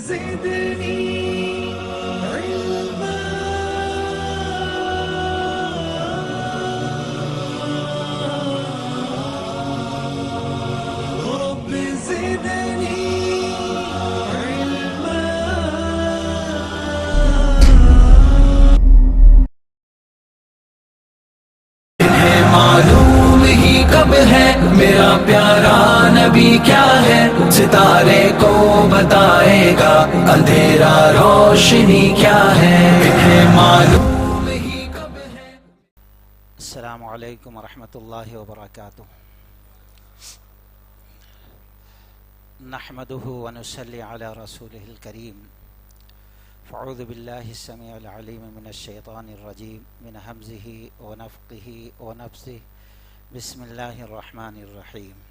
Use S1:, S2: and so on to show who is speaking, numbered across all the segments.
S1: زدني علما رب زدني علما معلوم ہی کب ہے میرا پیارا نبی کیا ہے، ستارے کو بتائے گا اندھیرا روشنی کیا ہے، معلوم ہی کب ہے۔
S2: السلام علیکم ورحمۃ اللہ وبرکاتہ۔ نحمده ونصلي على رسوله الكريم، فاعوذ بالله السميع العليم من الشيطان الرجيم، من همزه ونفخه ونفثه، بسم الله الرحمن الرحيم۔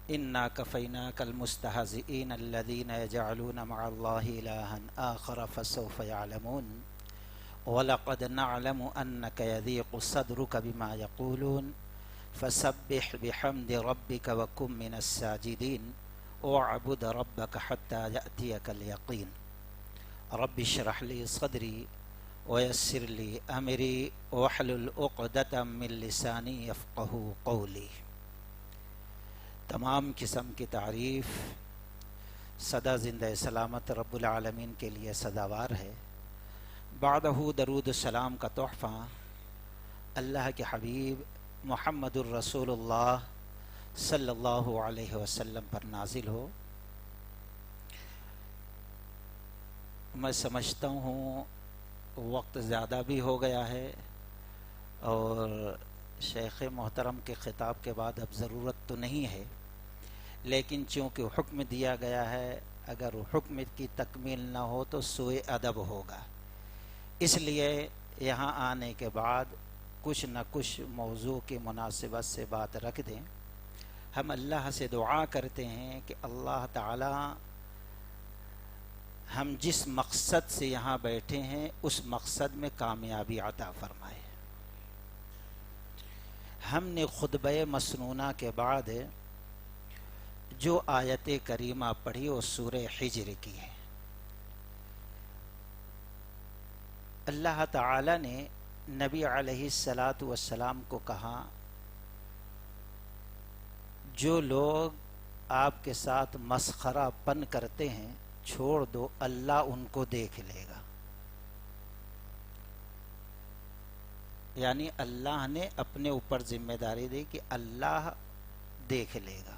S2: إنا كفيناك المستهزئين الذين يجعلون مع الله إلها آخر فسوف يعلمون، ولقد نعلم أنك يضيق صدرك بما يقولون فسبح بحمد ربك وكن من الساجدين واعبد ربك حتى يأتيك اليقين، رب اشرح لي صدري ويسر لي أمري واحلل عقدة من لساني يفقهوا قولي۔ تمام قسم کی تعریف سدا زندہ سلامت رب العالمین کے لیے سزاوار ہے۔ بعدہ درود السلام کا تحفہ اللہ کے حبیب محمد الرسول اللہ صلی اللہ علیہ وسلم پر نازل ہو۔ میں سمجھتا ہوں وقت زیادہ بھی ہو گیا ہے اور شیخ محترم کے خطاب کے بعد اب ضرورت تو نہیں ہے، لیکن چونکہ حکم دیا گیا ہے اگر حکم کی تکمیل نہ ہو تو سوء ادب ہوگا، اس لیے یہاں آنے کے بعد کچھ نہ کچھ موضوع کی مناسبت سے بات رکھ دیں۔ ہم اللہ سے دعا کرتے ہیں کہ اللہ تعالی ہم جس مقصد سے یہاں بیٹھے ہیں اس مقصد میں کامیابی عطا فرمائے۔ ہم نے خطبہ مسنونہ کے بعد جو آیت کریمہ پڑھی وہ سورہ حجر کی ہے۔ اللہ تعالی نے نبی علیہ الصلاۃ والسلام کو کہا جو لوگ آپ کے ساتھ مسخرہ پن کرتے ہیں چھوڑ دو، اللہ ان کو دیکھ لے گا۔ یعنی اللہ نے اپنے اوپر ذمہ داری دی کہ اللہ دیکھ لے گا۔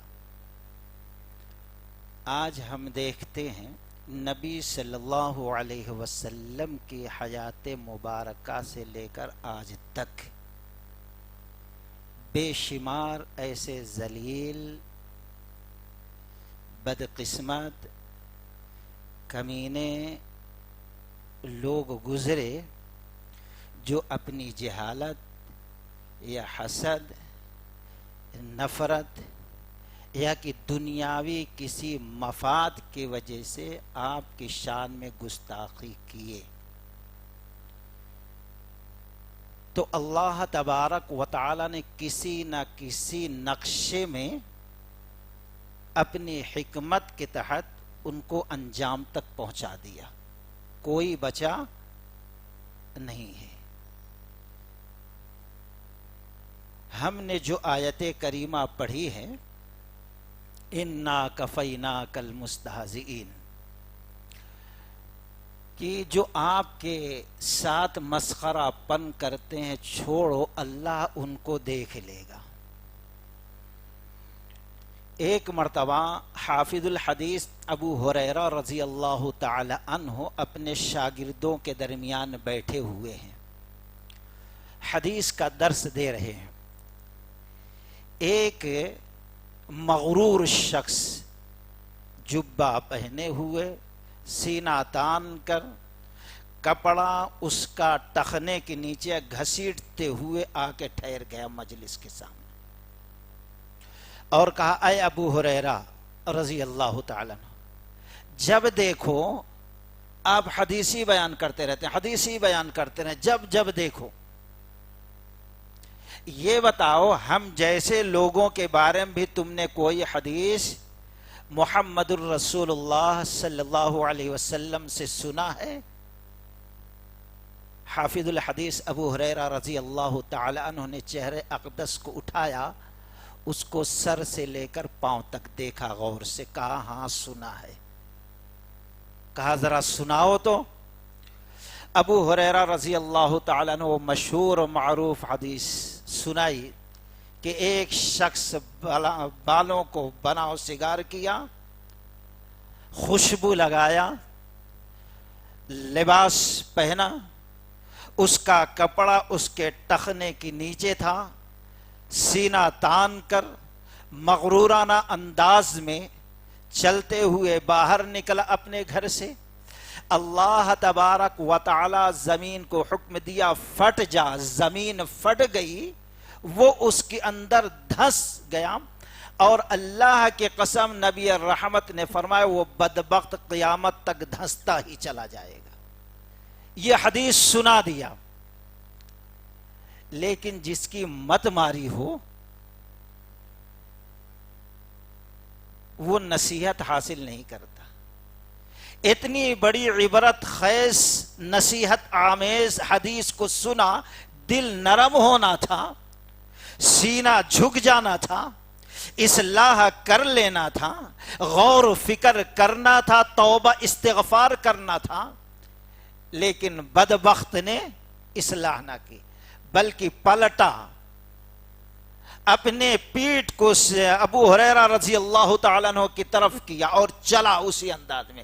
S2: آج ہم دیکھتے ہیں نبی صلی اللہ علیہ وسلم کی حیات مبارکہ سے لے کر آج تک بے شمار ایسے ذلیل، بدقسمت، کمینے لوگ گزرے جو اپنی جہالت یا حسد، نفرت یا کہ دنیاوی کسی مفاد کی وجہ سے آپ کی شان میں گستاخی کیے، تو اللہ تبارک و تعالی نے کسی نہ کسی نقشے میں اپنی حکمت کے تحت ان کو انجام تک پہنچا دیا، کوئی بچا نہیں ہے۔ ہم نے جو آیت کریمہ پڑھی ہے انا کفیناک المستہزئین، کہ جو آپ کے ساتھ مسخرہ پن کرتے ہیں چھوڑو، اللہ ان کو دیکھ لے گا۔ ایک مرتبہ حافظ الحدیث ابو ہریرہ رضی اللہ تعالی عنہ اپنے شاگردوں کے درمیان بیٹھے ہوئے ہیں، حدیث کا درس دے رہے ہیں۔ ایک مغرور شخص جبہ پہنے ہوئے، سینہ تان کر، کپڑا اس کا ٹخنے کے نیچے گھسیٹتے ہوئے آ کے ٹھہر گیا مجلس کے سامنے اور کہا اے ابو ہریرہ رضی اللہ تعالیٰ عنہ، جب دیکھو آپ حدیثی بیان کرتے رہتے ہیں، حدیثی بیان کرتے رہتے ہیں، جب دیکھو یہ بتاؤ ہم جیسے لوگوں کے بارے میں بھی تم نے کوئی حدیث محمد الرسول اللہ صلی اللہ علیہ وسلم سے سنا ہے؟ حافظ الحدیث ابو ہریرہ رضی اللہ تعالی عنہ نے چہرے اقدس کو اٹھایا، اس کو سر سے لے کر پاؤں تک دیکھا، غور سے کہا ہاں سنا ہے۔ کہا ذرا سناؤ تو۔ ابو ہریرہ رضی اللہ تعالیٰ عنہ وہ مشہور و معروف حدیث سنائی کہ ایک شخص بالوں کو بناؤ سگار کیا، خوشبو لگایا، لباس پہنا، اس کا کپڑا اس کے ٹخنے کے نیچے تھا، سینہ تان کر مغرورانہ انداز میں چلتے ہوئے باہر نکلا اپنے گھر سے۔ اللہ تبارک و تعالی زمین کو حکم دیا پھٹ جا، زمین پھٹ گئی، وہ اس کے اندر دھس گیا، اور اللہ کی قسم نبی رحمت نے فرمایا وہ بدبخت قیامت تک دھستا ہی چلا جائے گا۔ یہ حدیث سنا دیا، لیکن جس کی مت ماری ہو وہ نصیحت حاصل نہیں کرتا۔ اتنی بڑی عبرت خیز نصیحت آمیز حدیث کو سنا، دل نرم ہونا تھا، سینہ جھک جانا تھا، اصلاح کر لینا تھا، غور و فکر کرنا تھا، توبہ استغفار کرنا تھا، لیکن بدبخت نے اصلاح نہ کی بلکہ پلٹا، اپنے پیٹھ کو ابو ہریرہ رضی اللہ تعالیٰ عنہ کی طرف کیا اور چلا اسی انداز میں۔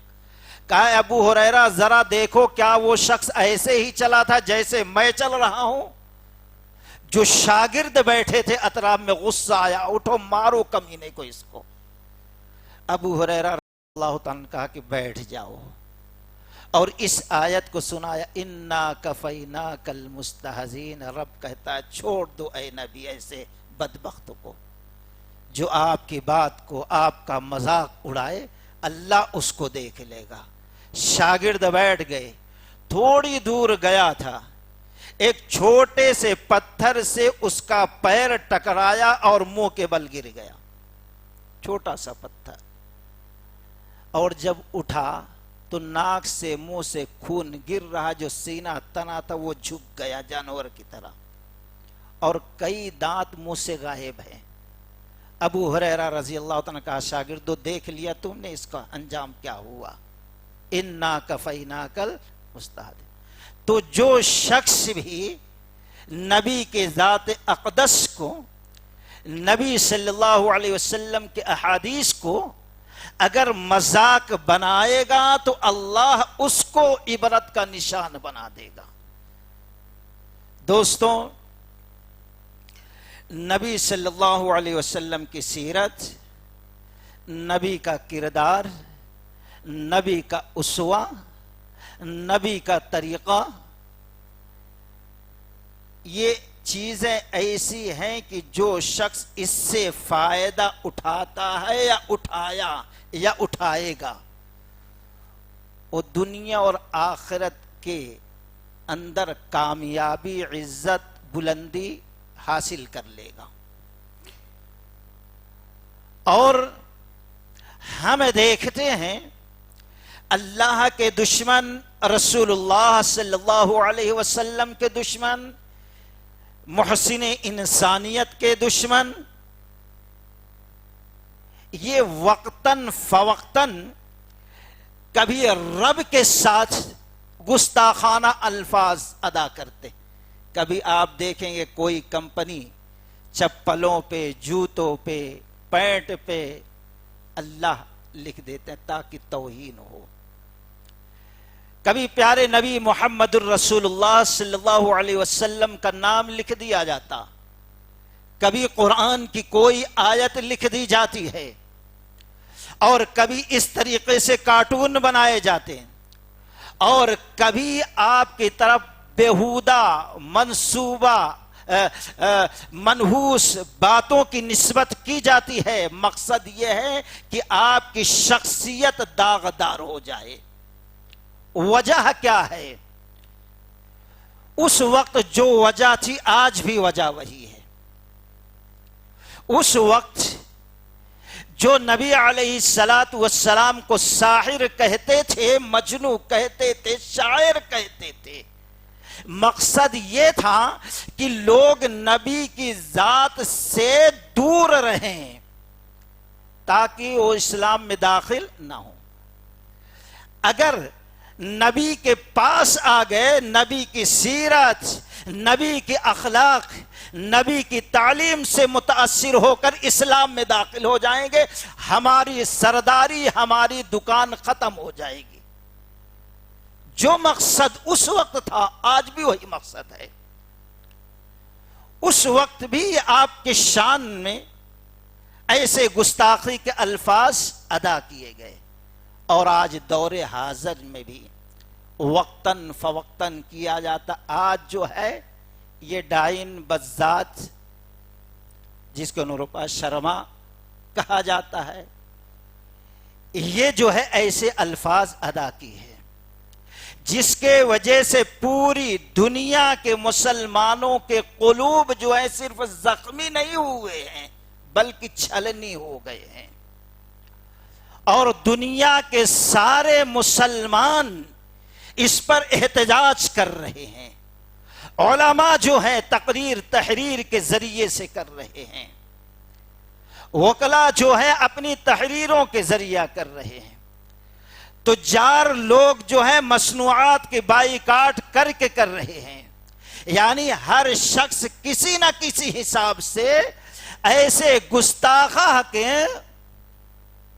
S2: کہا ابو ہریرہ ذرا دیکھو کیا وہ شخص ایسے ہی چلا تھا جیسے میں چل رہا ہوں؟ جو شاگرد بیٹھے تھے اطراف میں غصہ آیا، اٹھو مارو کمینے کو اس کو۔ ابو ہریرہ رضی اللہ تعالیٰ نے کہا کہ بیٹھ جاؤ، اور اس آیت کو سنایا، انا کفیناک المستہزئین۔ رب کہتا ہے چھوڑ دو اے نبی ایسے بدبختوں کو، جو آپ کی بات کو، آپ کا مذاق اڑائے، اللہ اس کو دیکھ لے گا۔ شاگرد بیٹھ گئے، تھوڑی دور گیا تھا، ایک چھوٹے سے پتھر سے اس کا پیر ٹکرایا اور منہ کے بل گر گیا، چھوٹا سا پتھر، اور جب اٹھا تو ناک سے منہ سے خون گر رہا، جو سینہ تنا تھا وہ جھک گیا جانور کی طرح، اور کئی دانت منہ سے غائب ہیں۔ ابو ہریرہ رضی اللہ عنہ نے کہا شاگردو دیکھ لیا تم نے اس کا انجام کیا ہوا؟ انا کفیناک المستہزئین۔ تو جو شخص بھی نبی کے ذات اقدس کو، نبی صلی اللہ علیہ وسلم کے احادیث کو اگر مذاق بنائے گا تو اللہ اس کو عبرت کا نشان بنا دے گا۔ دوستوں، نبی صلی اللہ علیہ وسلم کی سیرت، نبی کا کردار، نبی کا اسوہ، نبی کا طریقہ، یہ چیزیں ایسی ہیں کہ جو شخص اس سے فائدہ اٹھاتا ہے یا اٹھایا یا اٹھائے گا، وہ دنیا اور آخرت کے اندر کامیابی، عزت، بلندی حاصل کر لے گا۔ اور ہم دیکھتے ہیں اللہ کے دشمن، رسول اللہ صلی اللہ علیہ وسلم کے دشمن، محسن انسانیت کے دشمن، یہ وقتاً فوقتاً کبھی رب کے ساتھ گستاخانہ الفاظ ادا کرتے۔ کبھی آپ دیکھیں گے کوئی کمپنی چپلوں پہ، جوتوں پہ، پینٹ پہ اللہ لکھ دیتے ہیں تاکہ توہین ہو۔ کبھی پیارے نبی محمد الرسول اللہ صلی اللہ علیہ وسلم کا نام لکھ دیا جاتا، کبھی قرآن کی کوئی آیت لکھ دی جاتی ہے، اور کبھی اس طریقے سے کارٹون بنائے جاتے ہیں، اور کبھی آپ کی طرف بیہودہ منصوبہ منحوس باتوں کی نسبت کی جاتی ہے۔ مقصد یہ ہے کہ آپ کی شخصیت داغدار ہو جائے۔ وجہ کیا ہے؟ اس وقت جو وجہ تھی آج بھی وجہ وہی ہے۔ اس وقت جو نبی علیہ الصلاۃ والسلام کو ساحر کہتے تھے، مجنو کہتے تھے، شاعر کہتے تھے، مقصد یہ تھا کہ لوگ نبی کی ذات سے دور رہیں تاکہ وہ اسلام میں داخل نہ ہوں۔ اگر نبی کے پاس آ گئے، نبی کی سیرت، نبی کی اخلاق، نبی کی تعلیم سے متاثر ہو کر اسلام میں داخل ہو جائیں گے، ہماری سرداری، ہماری دکان ختم ہو جائے گی۔ جو مقصد اس وقت تھا آج بھی وہی مقصد ہے۔ اس وقت بھی آپ کے شان میں ایسے گستاخی کے الفاظ ادا کیے گئے، اور آج دور حاضر میں بھی وقتاً فوقتاً کیا جاتا۔ آج جو ہے یہ ڈائن بزاد، جس کو نروپا شرما کہا جاتا ہے، یہ جو ہے ایسے الفاظ ادا کی ہے جس کے وجہ سے پوری دنیا کے مسلمانوں کے قلوب جو ہے صرف زخمی نہیں ہوئے ہیں بلکہ چھلنی ہو گئے ہیں، اور دنیا کے سارے مسلمان اس پر احتجاج کر رہے ہیں۔ علماء جو ہیں تقریر تحریر کے ذریعے سے کر رہے ہیں، وکلاء جو ہیں اپنی تحریروں کے ذریعہ کر رہے ہیں، تجار لوگ جو ہیں مصنوعات کے بائیکاٹ کر کے کر رہے ہیں۔ یعنی ہر شخص کسی نہ کسی حساب سے ایسے گستاخہ کے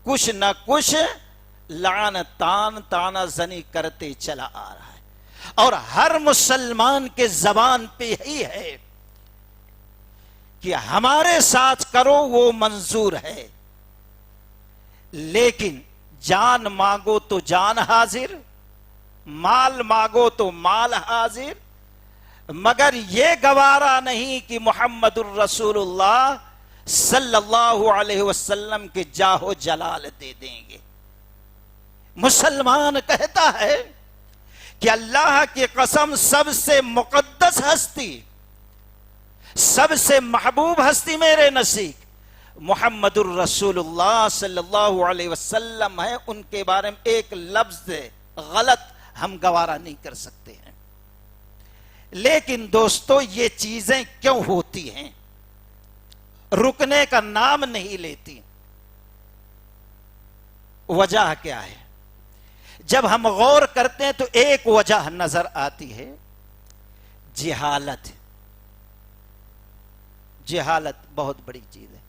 S2: کچھ نہ کچھ لعنتان تانا زنی کرتے چلا آ رہا ہے، اور ہر مسلمان کے زبان پہ یہی ہے کہ ہمارے ساتھ کرو وہ منظور ہے، لیکن جان مانگو تو جان حاضر، مال مانگو تو مال حاضر، مگر یہ گوارا نہیں کہ محمد الرسول اللہ صلی اللہ علیہ وسلم کے جاہ و جلال دے دیں گے۔ مسلمان کہتا ہے کہ اللہ کی قسم سب سے مقدس ہستی، سب سے محبوب ہستی میرے نزدیک محمد الرسول اللہ صلی اللہ علیہ وسلم ہے، ان کے بارے میں ایک لفظ غلط ہم گوارا نہیں کر سکتے ہیں۔ لیکن دوستو یہ چیزیں کیوں ہوتی ہیں؟ رکنے کا نام نہیں لیتی۔ وجہ کیا ہے؟ جب ہم غور کرتے ہیں تو ایک وجہ نظر آتی ہے، جہالت۔ جہالت بہت بڑی چیز ہے،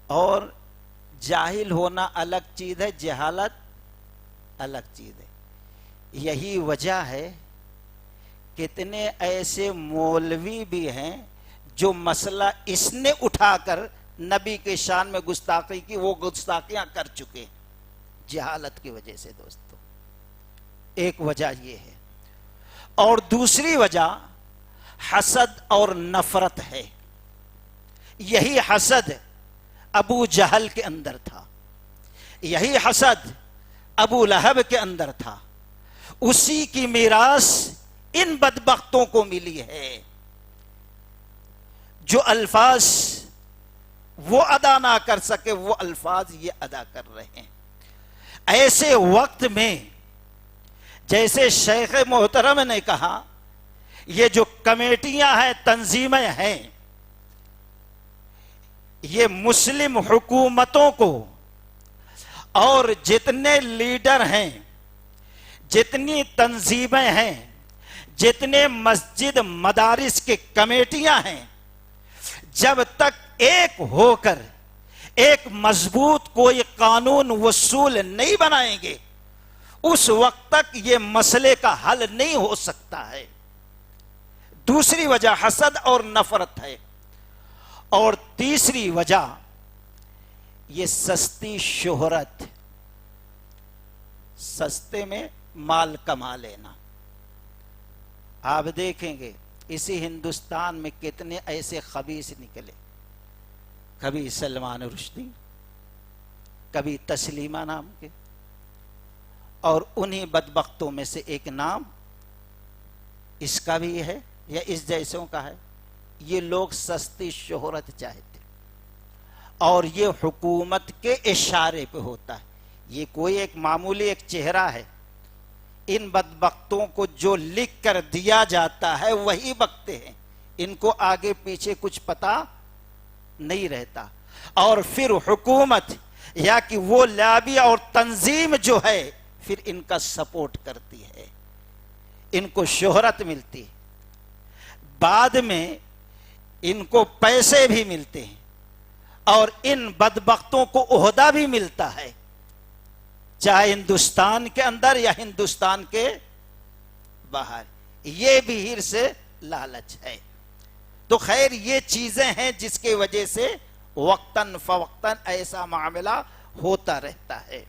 S2: اور جاہل ہونا الگ چیز ہے، جہالت الگ چیز ہے۔ یہی وجہ ہے کتنے ایسے مولوی بھی ہیں جو مسئلہ اس نے اٹھا کر نبی کے شان میں گستاخی کی، وہ گستاخیاں کر چکے، جہالت کی وجہ سے۔ دوستو ایک وجہ یہ ہے، اور دوسری وجہ حسد اور نفرت ہے۔ یہی حسد ابو جہل کے اندر تھا، یہی حسد ابو لہب کے اندر تھا، اسی کی میراث ان بدبختوں کو ملی ہے۔ جو الفاظ وہ ادا نہ کر سکے وہ الفاظ یہ ادا کر رہے ہیں۔ ایسے وقت میں جیسے شیخ محترم نے کہا، یہ جو کمیٹیاں ہیں، تنظیمیں ہیں، یہ مسلم حکومتوں کو اور جتنے لیڈر ہیں، جتنی تنظیمیں ہیں، جتنے مسجد مدارس کے کمیٹیاں ہیں، جب تک ایک ہو کر ایک مضبوط کوئی قانون وصول نہیں بنائیں گے، اس وقت تک یہ مسئلے کا حل نہیں ہو سکتا ہے۔ دوسری وجہ حسد اور نفرت ہے، اور تیسری وجہ یہ سستی شہرت، سستے میں مال کما لینا۔ آپ دیکھیں گے اسی ہندوستان میں کتنے ایسے خبیث نکلے، کبھی سلمان رشدی، کبھی تسلیمہ نام کے، اور انہی بدبختوں میں سے ایک نام اس کا بھی ہے یا اس جیسوں کا ہے، یہ لوگ سستی شہرت چاہتے اور یہ حکومت کے اشارے پہ ہوتا ہے. یہ کوئی ایک معمولی ایک چہرہ ہے. ان بدبختوں کو جو لکھ کر دیا جاتا ہے وہی بکتے ہیں. ان کو آگے پیچھے کچھ پتا نہیں رہتا. اور پھر حکومت یا کہ وہ لابی اور تنظیم جو ہے پھر ان کا سپورٹ کرتی ہے. ان کو شہرت ملتی ہے. بعد میں ان کو پیسے بھی ملتے ہیں اور ان بدبختوں کو عہدہ بھی ملتا ہے، چاہے ہندوستان کے اندر یا ہندوستان کے باہر. یہ بھی ہر سے لالچ ہے. تو خیر یہ چیزیں ہیں جس کی وجہ سے وقتاً فوقتاً ایسا معاملہ ہوتا رہتا ہے.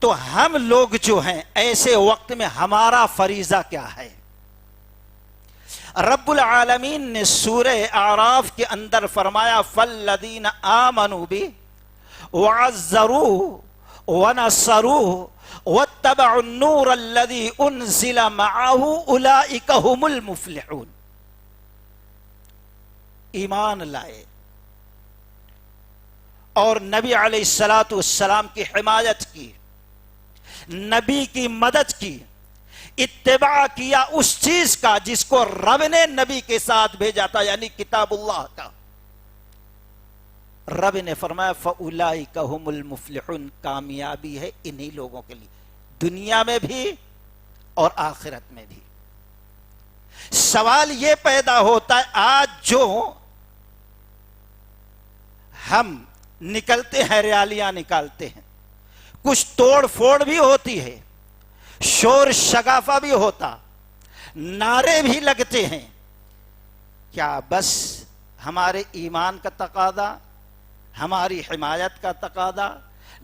S2: تو ہم لوگ جو ہیں ایسے وقت میں ہمارا فریضہ کیا ہے؟ رب العالمین نے سورہ اعراف کے اندر فرمایا فَالَّذِينَ آمَنُوا بِهِ وَعَزَّرُوهُ وَنَصَرُوهُ وَاتَّبَعُوا النُّورَ الَّذِي أُنزِلَ مَعَهُ أُولَئِكَ هُمُ الْمُفْلِحُونَ. ایمان لائے اور نبی علیہ السلام کی حمایت کی، نبی کی مدد کی، اتباع کیا اس چیز کا جس کو رب نے نبی کے ساتھ بھیجا تھا، یعنی کتاب اللہ کا. رب نے فرمایا فَأُولَئِكَ هُمُ الْمُفْلِحُونَ. کامیابی ہے انہی لوگوں کے لیے، دنیا میں بھی اور آخرت میں بھی. سوال یہ پیدا ہوتا ہے آج جو ہم نکلتے ہیں، ریالیاں نکالتے ہیں، کچھ توڑ پھوڑ بھی ہوتی ہے، شور شگافہ بھی ہوتا، نعرے بھی لگتے ہیں. کیا بس ہمارے ایمان کا تقاضا، ہماری حمایت کا تقاضا،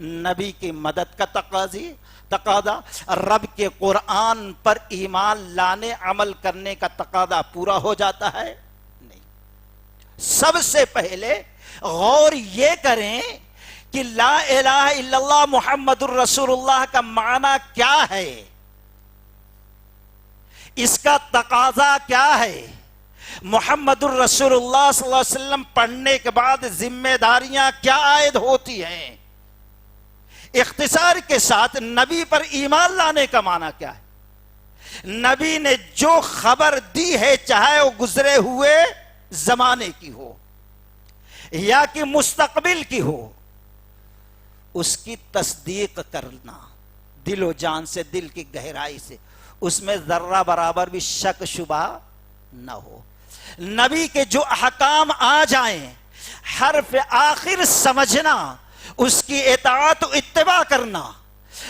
S2: نبی کی مدد کا تقاضا، رب کے قرآن پر ایمان لانے عمل کرنے کا تقاضا پورا ہو جاتا ہے؟ نہیں. سب سے پہلے غور یہ کریں کہ لا الہ الا اللہ محمد الرسول اللہ کا معنی کیا ہے، اس کا تقاضا کیا ہے. محمد الرسول اللہ صلی اللہ علیہ وسلم پڑھنے کے بعد ذمہ داریاں کیا عائد ہوتی ہیں. اختصار کے ساتھ نبی پر ایمان لانے کا معنی کیا ہے؟ نبی نے جو خبر دی ہے، چاہے وہ گزرے ہوئے زمانے کی ہو یا کہ مستقبل کی ہو، اس کی تصدیق کرنا دل و جان سے، دل کی گہرائی سے، اس میں ذرہ برابر بھی شک شبہ نہ ہو. نبی کے جو احکام آ جائیں حرف آخر سمجھنا، اس کی اطاعت و اتباع کرنا،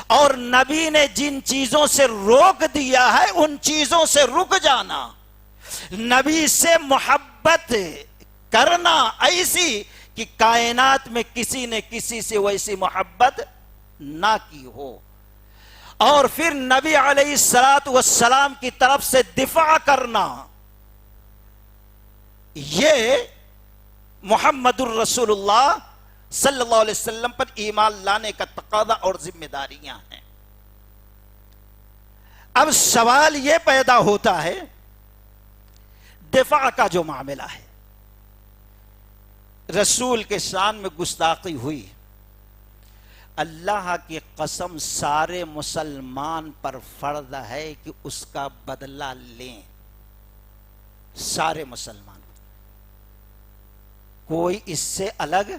S2: اور نبی نے جن چیزوں سے روک دیا ہے ان چیزوں سے رک جانا، نبی سے محبت کرنا ایسی کہ کائنات میں کسی نے کسی سے ویسی محبت نہ کی ہو، اور پھر نبی علیہ السلام کی طرف سے دفاع کرنا. یہ محمد الرسول اللہ صلی اللہ علیہ وسلم پر ایمان لانے کا تقاضا اور ذمہ داریاں ہیں. اب سوال یہ پیدا ہوتا ہے دفاع کا جو معاملہ ہے، رسول کے شان میں گستاخی ہوئی، اللہ کی قسم سارے مسلمان پر فرض ہے کہ اس کا بدلہ لیں. سارے مسلمان، کوئی اس سے الگ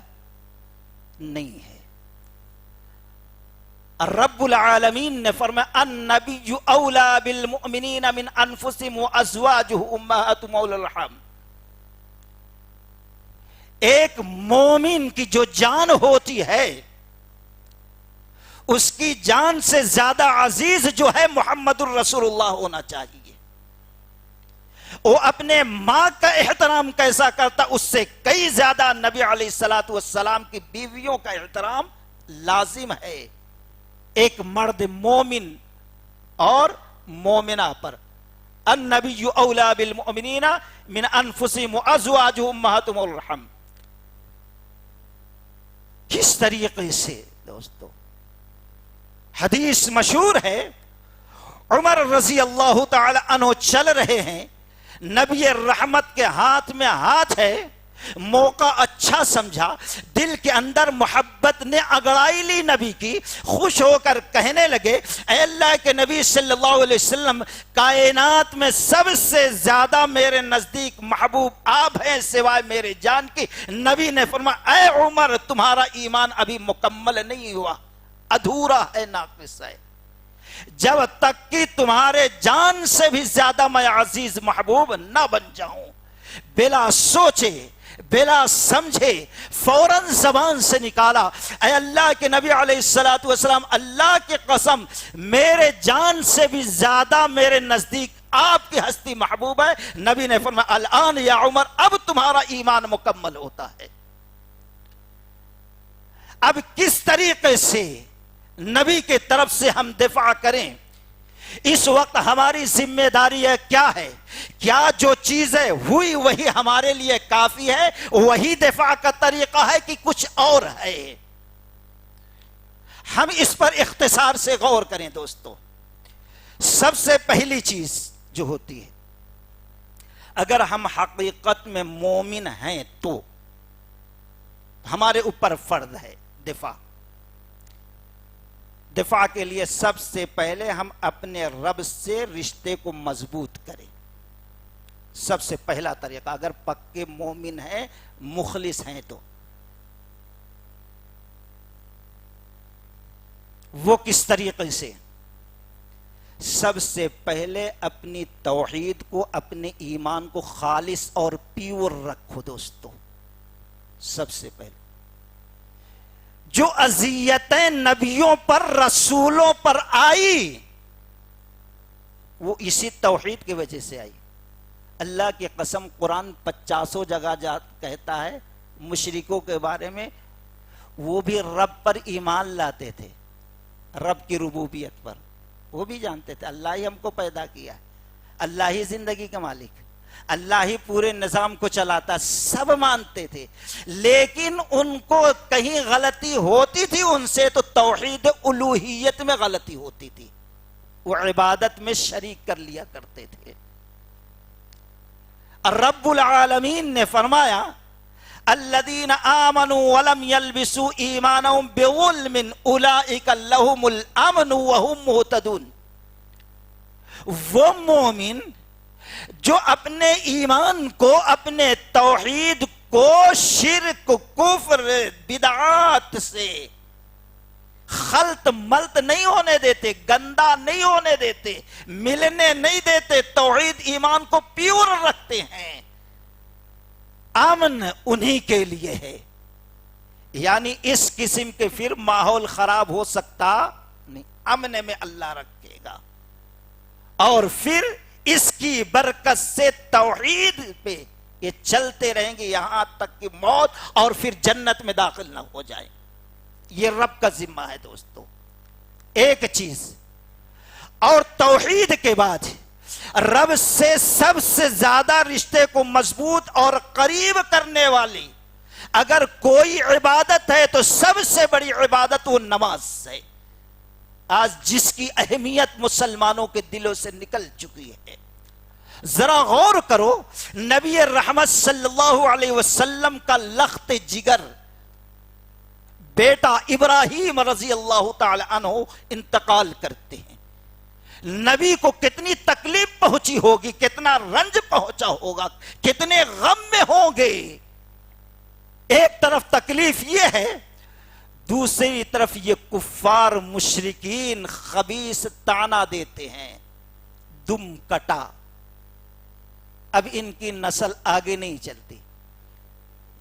S2: نہیں ہے. رب العالمین نے فرمایا النبی اولا بالمؤمنین من انفسهم وازواجہ امہاتهم اولى الارحام. ایک مومن کی جو جان ہوتی ہے اس کی جان سے زیادہ عزیز جو ہے محمد الرسول اللہ ہونا چاہیے. وہ اپنے ماں کا احترام کیسا کرتا، اس سے کئی زیادہ نبی علیہ السلام کی بیویوں کا احترام لازم ہے ایک مرد مومن اور مومنہ پر. النبی اولا بالمؤمنین من انفسهم وازواجہ امہاتهم اولى الارحام. کس طریقے سے دوستو حدیث مشہور ہے، عمر رضی اللہ تعالی عنہ چل رہے ہیں، نبی رحمت کے ہاتھ میں ہاتھ ہے، موقع اچھا سمجھا، دل کے اندر محبت نے اگڑائی لی نبی کی، خوش ہو کر کہنے لگے اے اللہ کے نبی صلی اللہ علیہ وسلم، کائنات میں سب سے زیادہ میرے نزدیک محبوب آپ ہیں سوائے میرے جان کی۔ نبی نے فرمایا اے عمر، تمہارا ایمان ابھی مکمل نہیں ہوا، ادھورا ہے، ناقص ہے، جب تک کہ تمہارے جان سے بھی زیادہ میں عزیز محبوب نہ بن جاؤں۔ بلا سوچے بلا سمجھے فوراً زبان سے نکالا اے اللہ کے نبی علیہ السلام، اللہ کی قسم میرے جان سے بھی زیادہ میرے نزدیک آپ کی ہستی محبوب ہے۔ نبی نے فرمایا الآن یا عمر، اب تمہارا ایمان مکمل ہوتا ہے۔ اب کس طریقے سے نبی کے طرف سے ہم دفاع کریں؟ اس وقت ہماری ذمہ داری ہے کیا ہے؟ کیا جو چیزیں ہوئی وہی ہمارے لیے کافی ہے، وہی دفاع کا طریقہ ہے کہ کچھ اور ہے؟ ہم اس پر اختصار سے غور کریں دوستو۔ سب سے پہلی چیز جو ہوتی ہے، اگر ہم حقیقت میں مومن ہیں تو ہمارے اوپر فرض ہے دفاع کے لیے سب سے پہلے ہم اپنے رب سے رشتے کو مضبوط کریں۔ سب سے پہلا طریقہ، اگر پکے مومن ہیں، مخلص ہیں تو وہ کس طریقے سے؟ سب سے پہلے اپنی توحید کو، اپنے ایمان کو خالص اور پیور رکھو دوستو۔ سب سے پہلے جو اذیتیں نبیوں پر، رسولوں پر آئی، وہ اسی توحید کی وجہ سے آئی۔ اللہ کی قسم قرآن 50 جگہ کہتا ہے مشرکوں کے بارے میں، وہ بھی رب پر ایمان لاتے تھے، رب کی ربوبیت پر، وہ بھی جانتے تھے اللہ ہی ہم کو پیدا کیا ہے، اللہ ہی زندگی کا مالک، اللہ ہی پورے نظام کو چلاتا، سب مانتے تھے، لیکن ان کو کہیں غلطی ہوتی تھی ان سے تو توحید الوہیت میں غلطی ہوتی تھی، وہ عبادت میں شریک کر لیا کرتے تھے۔ رب العالمین نے فرمایا الذین آمنوا ولم يلبسوا ایمانهم بظلم اولئک لهم الامن وهم مہتدون۔ وہ مومن جو اپنے ایمان کو، اپنے توحید کو شرک، کفر، بدعات سے خلط ملط نہیں ہونے دیتے، گندا نہیں ہونے دیتے، ملنے نہیں دیتے، توحید ایمان کو پیور رکھتے ہیں، امن انہی کے لیے ہے۔ یعنی اس قسم کے پھر ماحول خراب ہو سکتا نہیں، امن میں اللہ رکھے گا، اور پھر اس کی برکت سے توحید پہ یہ چلتے رہیں گے یہاں تک کہ موت، اور پھر جنت میں داخل نہ ہو جائے۔ یہ رب کا ذمہ ہے دوستو، ایک چیز۔ اور توحید کے بعد رب سے سب سے زیادہ رشتے کو مضبوط اور قریب کرنے والی اگر کوئی عبادت ہے تو سب سے بڑی عبادت وہ نماز ہے، آج جس کی اہمیت مسلمانوں کے دلوں سے نکل چکی ہے۔ ذرا غور کرو، نبی رحمت صلی اللہ علیہ وسلم کا لخت جگر بیٹا ابراہیم رضی اللہ تعالی عنہ انتقال کرتے ہیں۔ نبی کو کتنی تکلیف پہنچی ہوگی، کتنا رنج پہنچا ہوگا، کتنے غم میں ہوں گے۔ ایک طرف تکلیف یہ ہے، دوسری طرف یہ کفار مشرکین خبیث طعنہ دیتے ہیں، دم کٹا، اب ان کی نسل آگے نہیں چلتی۔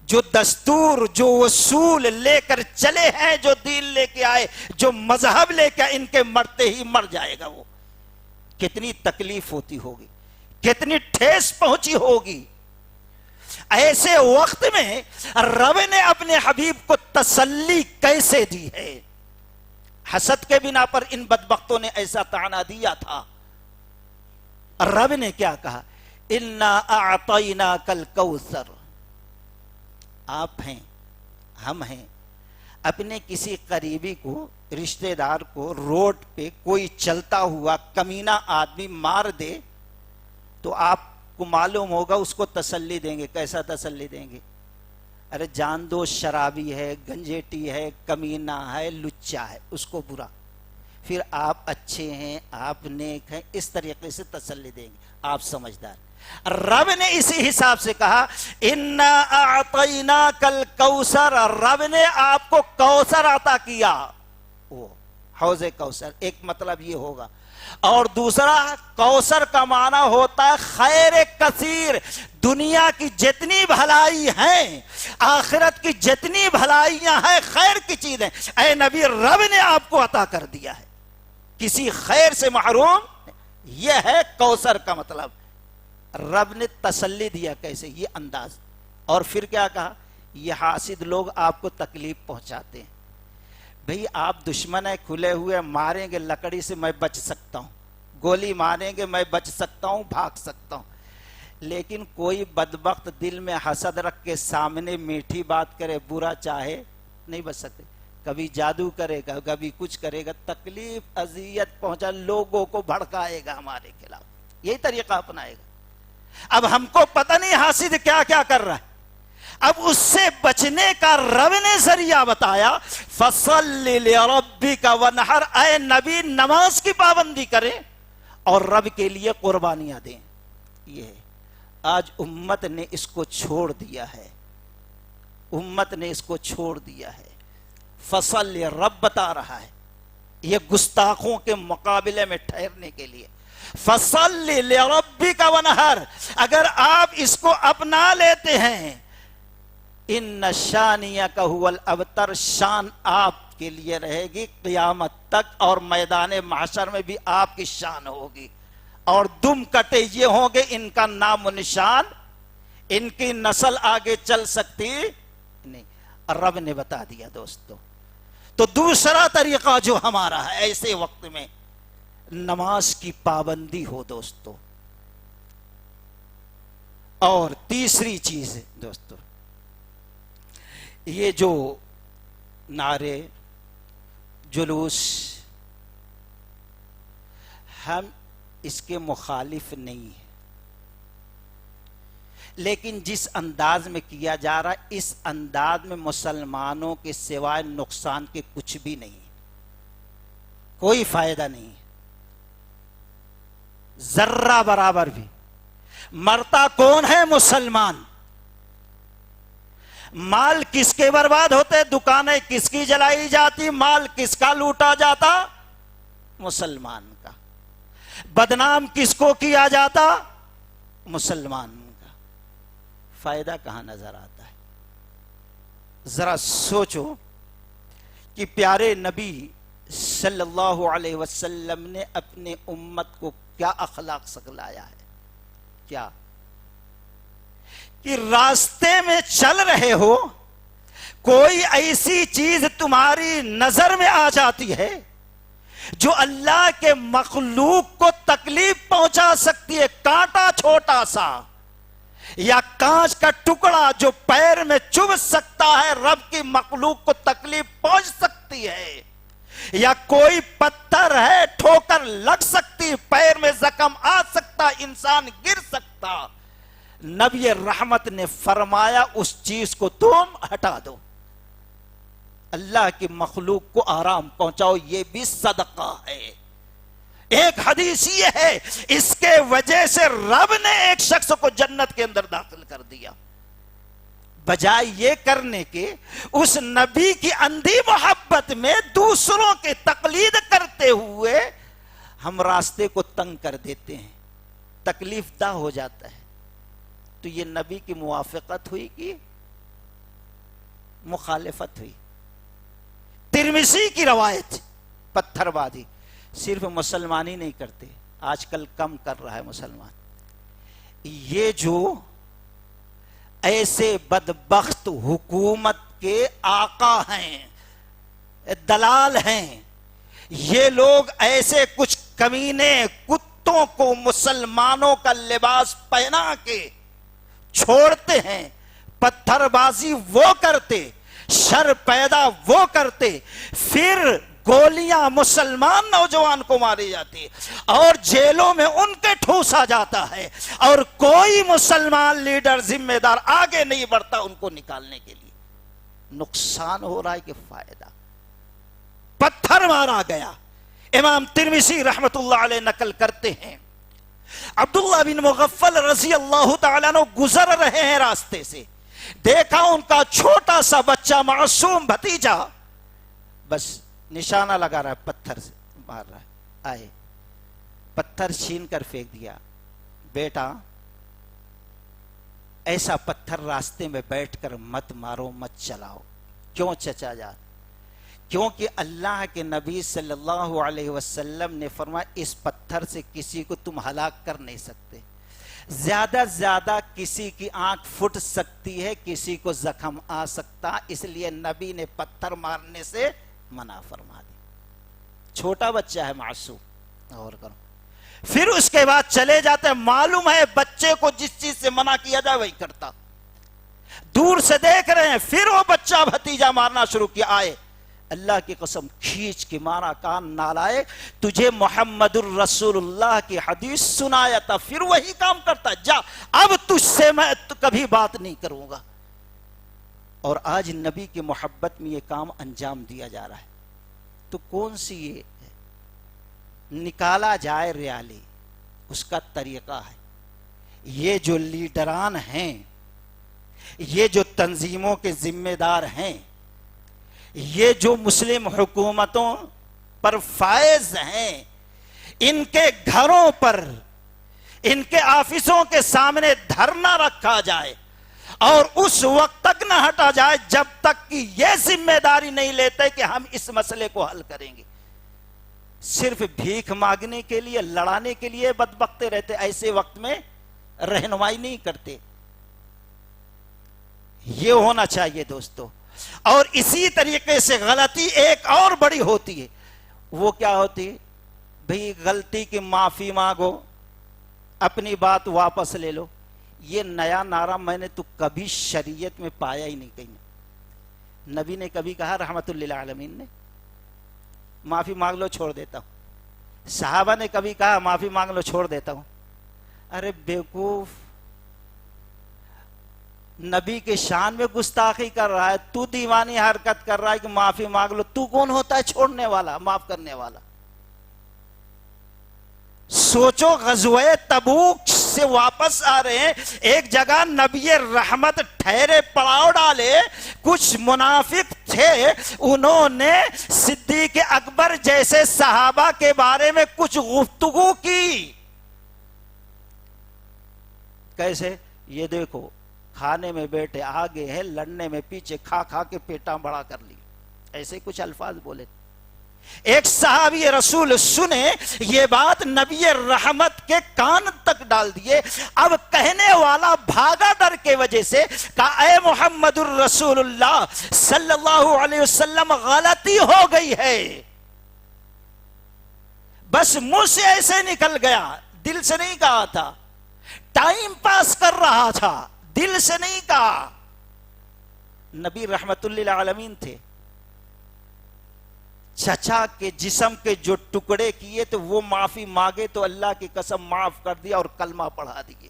S2: جو دستور، جو اصول لے کر چلے ہیں، جو دین لے کے آئے، جو مذہب لے کے ان کے مرتے ہی مر جائے گا وہ۔ کتنی تکلیف ہوتی ہوگی، کتنی ٹھیس پہنچی ہوگی۔ ایسے وقت میں رب نے اپنے حبیب کو تسلی کیسے دی ہے؟ حسد کے بنا پر ان بدبختوں نے ایسا طعنہ دیا تھا۔ رب نے کیا کہا؟ انا اعطیناک الکوثر۔ آپ ہیں، ہم ہیں، اپنے کسی قریبی کو، رشتہ دار کو روڈ پہ کوئی چلتا ہوا کمینہ آدمی مار دے تو آپ کو معلوم ہوگا اس کو تسلی دیں گے. کیسا تسلی دیں گے؟ ارے جان دو شرابی ہے، گنجیٹی ہے، کمینہ ہے، لچا ہے، اس کو برا. پھر آپ اچھے ہیں، آپ نیک ہیں، اس طریقے سے تسلی دیں گے. آپ سمجھدار. رب نے اسی حساب سے کہا اِنَّا أَعْطَيْنَاكَ الْكَوْثَرَ، رب نے آپ کو کوثر عطا کیا. وہ حوض کوثر، ایک مطلب یہ ہوگا. اور دوسرا کوثر کا معنی ہوتا ہے خیر کثیر. دنیا کی جتنی بھلائی ہیں، آخرت کی جتنی بھلائیاں ہیں، خیر کی چیزیں، اے نبی رب نے آپ کو عطا کر دیا ہے. کسی خیر سے محروم، یہ ہے کوثر کا مطلب. رب نے تسلی دیا. کیسے؟ یہ انداز. اور پھر کیا کہا؟ یہ حاسد لوگ آپ کو تکلیف پہنچاتے ہیں. بھئی آپ دشمن ہیں، کھلے ہوئے ماریں گے لکڑی سے میں بچ سکتا ہوں، گولی ماریں گے میں بچ سکتا ہوں، بھاگ سکتا ہوں. لیکن کوئی بدبخت دل میں حسد رکھ کے سامنے میٹھی بات کرے، برا چاہے، نہیں بچ سکتے. کبھی جادو کرے گا، کبھی کچھ کرے گا، تکلیف اذیت پہنچا، لوگوں کو بھڑکائے گا ہمارے خلاف. یہی طریقہ اپنائے گا. اب ہم کو پتہ نہیں حاسد کیا کیا کر رہا ہے. اب اس سے بچنے کا رب نے ذریعہ بتایا. فَصَلِّ لِرَبِّكَ وَانْحَرْ، اے نبی نماز کی پابندی کریں اور رب کے لیے قربانیاں دیں. یہ ہے. آج امت نے اس کو چھوڑ دیا ہے. امت نے اس کو چھوڑ دیا ہے. فصل رب بتا رہا ہے یہ گستاخوں کے مقابلے میں ٹھہرنے کے لیے. فصل لربک ونہر، اگر آپ اس کو اپنا لیتے ہیں، ان شانیک هو الابتر، شان آپ کے لیے رہے گی قیامت تک، اور میدان محشر میں بھی آپ کی شان ہوگی. اور دم کٹے یہ ہوں گے، ان کا نام و نشان، ان کی نسل آگے چل سکتی نہیں. رب نے بتا دیا دوستو. تو دوسرا طریقہ جو ہمارا ہے ایسے وقت میں، نماز کی پابندی ہو دوستو. اور تیسری چیز دوستو، یہ جو نعرے جلوس، ہم اس کے مخالف نہیں ہیں، لیکن جس انداز میں کیا جا رہا ہے اس انداز میں مسلمانوں کے سوائے نقصان کے کچھ بھی نہیں، کوئی فائدہ نہیں، ذرہ برابر بھی. مرتا کون ہے؟ مسلمان. مال کس کے برباد ہوتے؟ دکانیں کس کی جلائی جاتی؟ مال کس کا لوٹا جاتا؟ مسلمان کا. بدنام کس کو کیا جاتا؟ مسلمان کا. فائدہ کہاں نظر آتا ہے؟ ذرا سوچو کہ پیارے نبی صلی اللہ علیہ وسلم نے اپنے امت کو کیا اخلاق سکھلایا ہے. کیا کہ راستے میں چل رہے ہو، کوئی ایسی چیز تمہاری نظر میں آ جاتی ہے جو اللہ کے مخلوق کو تکلیف پہنچا سکتی ہے، کانٹا چھوٹا سا یا کانچ کا ٹکڑا جو پیر میں چبھ سکتا ہے، رب کی مخلوق کو تکلیف پہنچ سکتی ہے. یا کوئی پتھر ہے، ٹھوکر لگ سکتی، پیر میں زخم آ سکتا، انسان گر سکتا. نبی رحمت نے فرمایا اس چیز کو تم ہٹا دو، اللہ کی مخلوق کو آرام پہنچاؤ، یہ بھی صدقہ ہے. ایک حدیث یہ ہے اس کے وجہ سے رب نے ایک شخص کو جنت کے اندر داخل کر دیا. بجائے یہ کرنے کے اس نبی کی اندھی محبت میں دوسروں کی تقلید کرتے ہوئے ہم راستے کو تنگ کر دیتے ہیں، تکلیف دہ ہو جاتا ہے. تو یہ نبی کی موافقت ہوئی کہ مخالفت ہوئی؟ ترمذی کی روایت، پتھر بازی صرف مسلمان ہی نہیں کرتے، آج کل کم کر رہا ہے مسلمان. یہ جو ایسے بدبخت حکومت کے آقا ہیں، دلال ہیں، یہ لوگ ایسے کچھ کمینے کتوں کو مسلمانوں کا لباس پہنا کے چھوڑتے ہیں. پتھر بازی وہ کرتے، شر پیدا وہ کرتے، پھر
S3: گولیاں مسلمان نوجوان کو ماری جاتی ہے اور جیلوں میں ان کے ٹھوسا جاتا ہے، اور کوئی مسلمان لیڈر ذمہ دار آگے نہیں بڑھتا ان کو نکالنے کے لیے۔ نقصان ہو رہا ہے کہ فائدہ؟ پتھر مارا گیا۔ امام ترمذی رحمت اللہ علیہ نقل کرتے ہیں، عبداللہ بن مغفل رضی اللہ تعالیٰ عنہ گزر رہے ہیں راستے سے، دیکھا ان کا چھوٹا سا بچہ معصوم بھتیجا بس نشانہ لگا رہا ہے، پتھر سے مار رہا ہے، آئے پتھر چھین کر پھینک دیا۔ بیٹا ایسا پتھر راستے میں بیٹھ کر مت مارو، مت چلاؤ۔ کیوں چچا جان؟ کیونکہ اللہ کے نبی صلی اللہ علیہ وسلم نے فرمایا اس پتھر سے کسی کو تم ہلاک کر نہیں سکتے، زیادہ زیادہ کسی کی آنکھ پھٹ سکتی ہے، کسی کو زخم آ سکتا، اس لیے نبی نے پتھر مارنے سے منع فرما دی۔ چھوٹا بچہ ہے معصوم، اور کرو۔ پھر اس کے بعد چلے جاتے ہیں، معلوم ہے بچے کو جس چیز سے منع کیا جائے وہی کرتا، دور سے دیکھ رہے ہیں، پھر وہ بچہ بھتیجا مارنا شروع کیا۔ آئے اللہ کی قسم کھینچ کے مارا، کان نالائق، تجھے محمد الرسول اللہ کی حدیث سنایا تھا، پھر وہی کام کرتا، جا اب تجھ سے میں کبھی بات نہیں کروں گا۔ اور آج نبی کی محبت میں یہ کام انجام دیا جا رہا ہے، تو کون سی یہ نکالا جائے ریالی، اس کا طریقہ ہے۔ یہ جو لیڈران ہیں، یہ جو تنظیموں کے ذمہ دار ہیں، یہ جو مسلم حکومتوں پر فائز ہیں، ان کے گھروں پر، ان کے آفسوں کے سامنے دھرنا رکھا جائے اور اس وقت تک نہ ہٹا جائے جب تک کہ یہ ذمہ داری نہیں لیتے کہ ہم اس مسئلے کو حل کریں گے۔ صرف بھیک مانگنے کے لیے، لڑانے کے لیے بدبختے رہتے، ایسے وقت میں رہنمائی نہیں کرتے۔ یہ ہونا چاہیے دوستو۔ اور اسی طریقے سے غلطی ایک اور بڑی ہوتی ہے، وہ کیا ہوتی ہے؟ بھئی غلطی کی معافی مانگو، اپنی بات واپس لے لو۔ یہ نیا نعرہ میں نے تو کبھی شریعت میں پایا ہی نہیں کہیں۔ نبی نے کبھی کہا رحمت للعالمین نے معافی مانگ لو چھوڑ دیتا ہوں؟ صحابہ نے کبھی کہا معافی مانگ لو چھوڑ دیتا ہوں؟ ارے بیوقوف، نبی کے شان میں گستاخی کر رہا ہے، تو دیوانی حرکت کر رہا ہے کہ معافی مانگ لو۔ تو کون ہوتا ہے چھوڑنے والا، معاف کرنے والا؟ سوچو، غزوہ تبوک سے واپس آ رہے ہیں، ایک جگہ نبی رحمت ٹھہرے، پڑاؤ ڈالے، کچھ منافق تھے، انہوں نے صدیق اکبر جیسے صحابہ کے بارے میں کچھ گفتگو کی۔ کیسے؟ یہ دیکھو، کھانے میں بیٹھے آگے ہے، لڑنے میں پیچھے، کھا کھا کے پیٹاں بڑا کر لی، ایسے کچھ الفاظ بولے۔ ایک صحابی رسول سنے یہ بات، نبی رحمت کے کان تک ڈال دیے۔ اب کہنے والا بھاگا ڈر کے وجہ سے، کہا اے محمد الرسول اللہ صلی اللہ علیہ وسلم، غلطی ہو گئی ہے۔ بس منہ سے ایسے نکل گیا، دل سے نہیں کہا تھا، ٹائم پاس کر رہا تھا، دل سے نہیں کہا۔ نبی رحمت للعالمین تھے، چچا کے جسم کے جو ٹکڑے کیے تو وہ معافی مانگے تو اللہ کی قسم معاف کر دیا اور کلمہ پڑھا دیے۔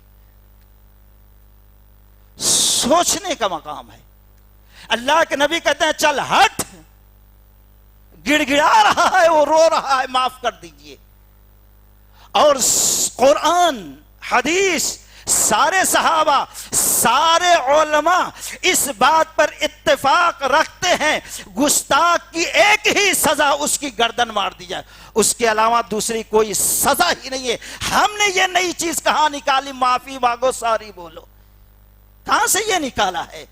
S3: سوچنے کا مقام ہے۔ اللہ کے نبی کہتے ہیں چل ہٹ، گڑ گڑا رہا ہے، وہ رو رہا ہے، معاف کر دیجئے۔ اور قرآن، حدیث، سارے صحابہ، سارے علماء اس بات پر اتفاق رکھتے ہیں، گستاخ کی ایک ہی سزا، اس کی گردن مار دی جائے، اس کے علاوہ دوسری کوئی سزا ہی نہیں ہے۔ ہم نے یہ نئی چیز کہاں نکالی؟ معافی مانگو، ساری بولو، کہاں سے یہ نکالا ہے؟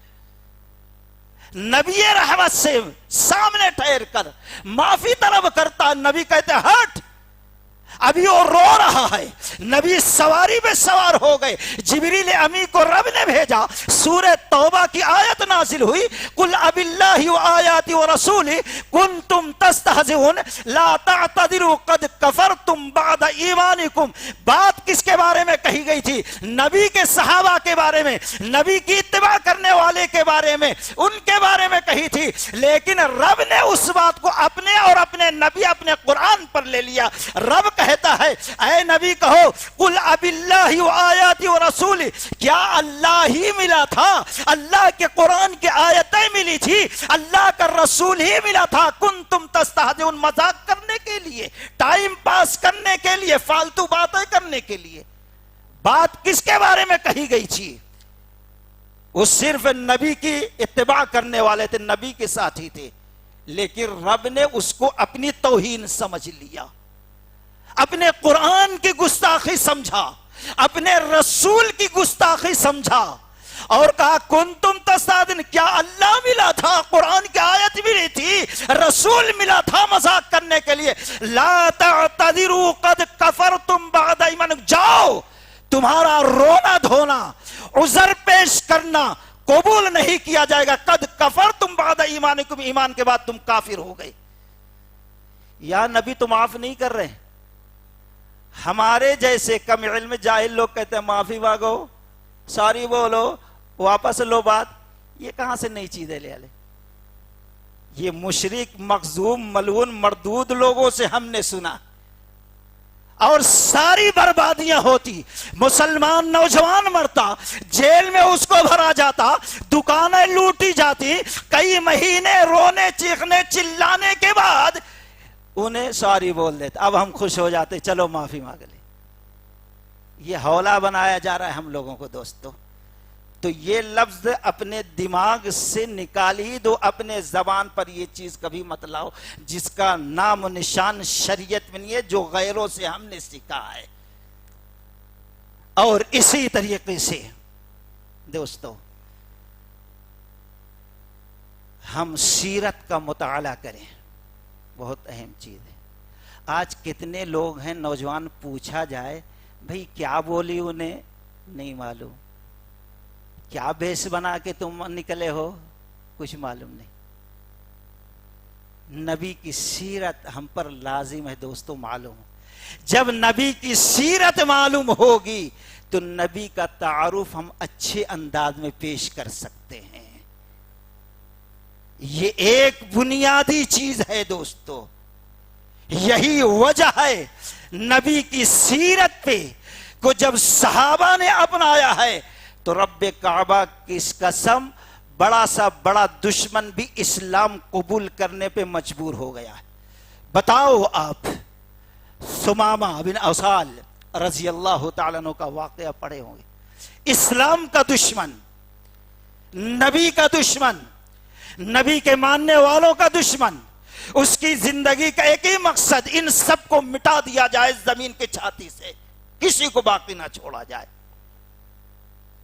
S3: نبی رحمت سے سامنے ٹھہر کر معافی طلب کرتا، نبی کہتے ہٹ، ابھی وہ رو رہا ہے، نبی سواری پہ سوار ہو گئے، جبریل امی کو رب نے بھیجا، سورہ توبہ کی آیت نازل ہوئی، قل اب اللہ و آیاتی و رسولی کنتم تستہزئون لا تعتذروا قد کفرتم بعد ایمانکم۔ بات کس کے بارے میں کہی گئی تھی؟ نبی کے صحابہ کے بارے میں، نبی کی اتباع کرنے والے کے بارے میں، ان کے بارے میں کہی تھی، لیکن رب نے اس بات کو اپنے اور اپنے نبی اپنے قرآن پر لے لیا۔ رب کہتا ہے اے نبی کہو قل اب اللہ و آیاتی و رسولی، کیا اللہ ہی ملا تھا؟ اللہ کے قرآن کی آیتیں ملی تھی، اللہ کا رسول ہی ملا تھا، کنتم تستہزئون، مذاق کرنے کے لیے، ٹائم پاس کرنے کے لیے، فالتو باتیں کرنے کے لیے۔ بات کس کے بارے میں کہی گئی تھی؟ وہ صرف نبی کی اتباع کرنے والے تھے، نبی کے ساتھی تھے، لیکن رب نے اس کو اپنی توہین سمجھ لیا، اپنے قرآن کی گستاخی سمجھا، اپنے رسول کی گستاخی سمجھا، اور کہا کنتم تستہزئون، کیا اللہ ملا تھا؟ قرآن کی آیت ملی تھی، رسول ملا تھا مذاق کرنے کے لیے۔ لا تعتذروا قد کفرتم بعد ایمانکم، جاؤ، تمہارا رونا دھونا، عذر پیش کرنا قبول نہیں کیا جائے گا، قد کفرتم بعد ایمانکم، ایمان کے بعد تم کافر ہو گئے۔ یا نبی تم معاف نہیں کر رہے؟ ہمارے جیسے کم علم جاہل لوگ کہتے ہیں معافی مانگو، سوری بولو، واپس لو بات، یہ کہاں سے نئی چیزیں لے آلے؟ یہ مشرک مخزوم ملعون مردود لوگوں سے ہم نے سنا، اور ساری بربادیاں ہوتی، مسلمان نوجوان مرتا، جیل میں اس کو بھرا جاتا، دکانیں لوٹی جاتی، کئی مہینے رونے چیخنے چلانے کے بعد انہیں سوری بول دیتے، اب ہم خوش ہو جاتے، چلو معافی مانگ لیں۔ یہ حوالہ بنایا جا رہا ہے ہم لوگوں کو دوستو۔ تو یہ لفظ اپنے دماغ سے نکال ہی دو، اپنے زبان پر یہ چیز کبھی مت لاؤ جس کا نام و نشان شریعت میں نہیں ہے، جو غیروں سے ہم نے سیکھا ہے۔ اور اسی طریقے سے دوستو ہم سیرت کا مطالعہ کریں، بہت اہم چیز ہے۔ آج کتنے لوگ ہیں نوجوان، پوچھا جائے بھئی کیا بولی انہیں نہیں معلوم، کیا بیس بنا کے تم نکلے ہو کچھ معلوم نہیں۔ نبی کی سیرت ہم پر لازم ہے دوستو معلوم ہو۔ جب نبی کی سیرت معلوم ہوگی تو نبی کا تعارف ہم اچھے انداز میں پیش کر سکتے ہیں۔ یہ ایک بنیادی چیز ہے دوستو، یہی وجہ ہے نبی کی سیرت پہ کو جب صحابہ نے اپنایا ہے تو رب کعبہ کی قسم بڑا سا بڑا دشمن بھی اسلام قبول کرنے پہ مجبور ہو گیا ہے۔ بتاؤ آپ ثمامہ بن اسال رضی اللہ تعالیٰ عنہ کا واقعہ پڑھے ہوں گے، اسلام کا دشمن، نبی کا دشمن، نبی کے ماننے والوں کا دشمن، اس کی زندگی کا ایک ہی مقصد، ان سب کو مٹا دیا جائے زمین کے چھاتی سے، کسی کو باقی نہ چھوڑا جائے۔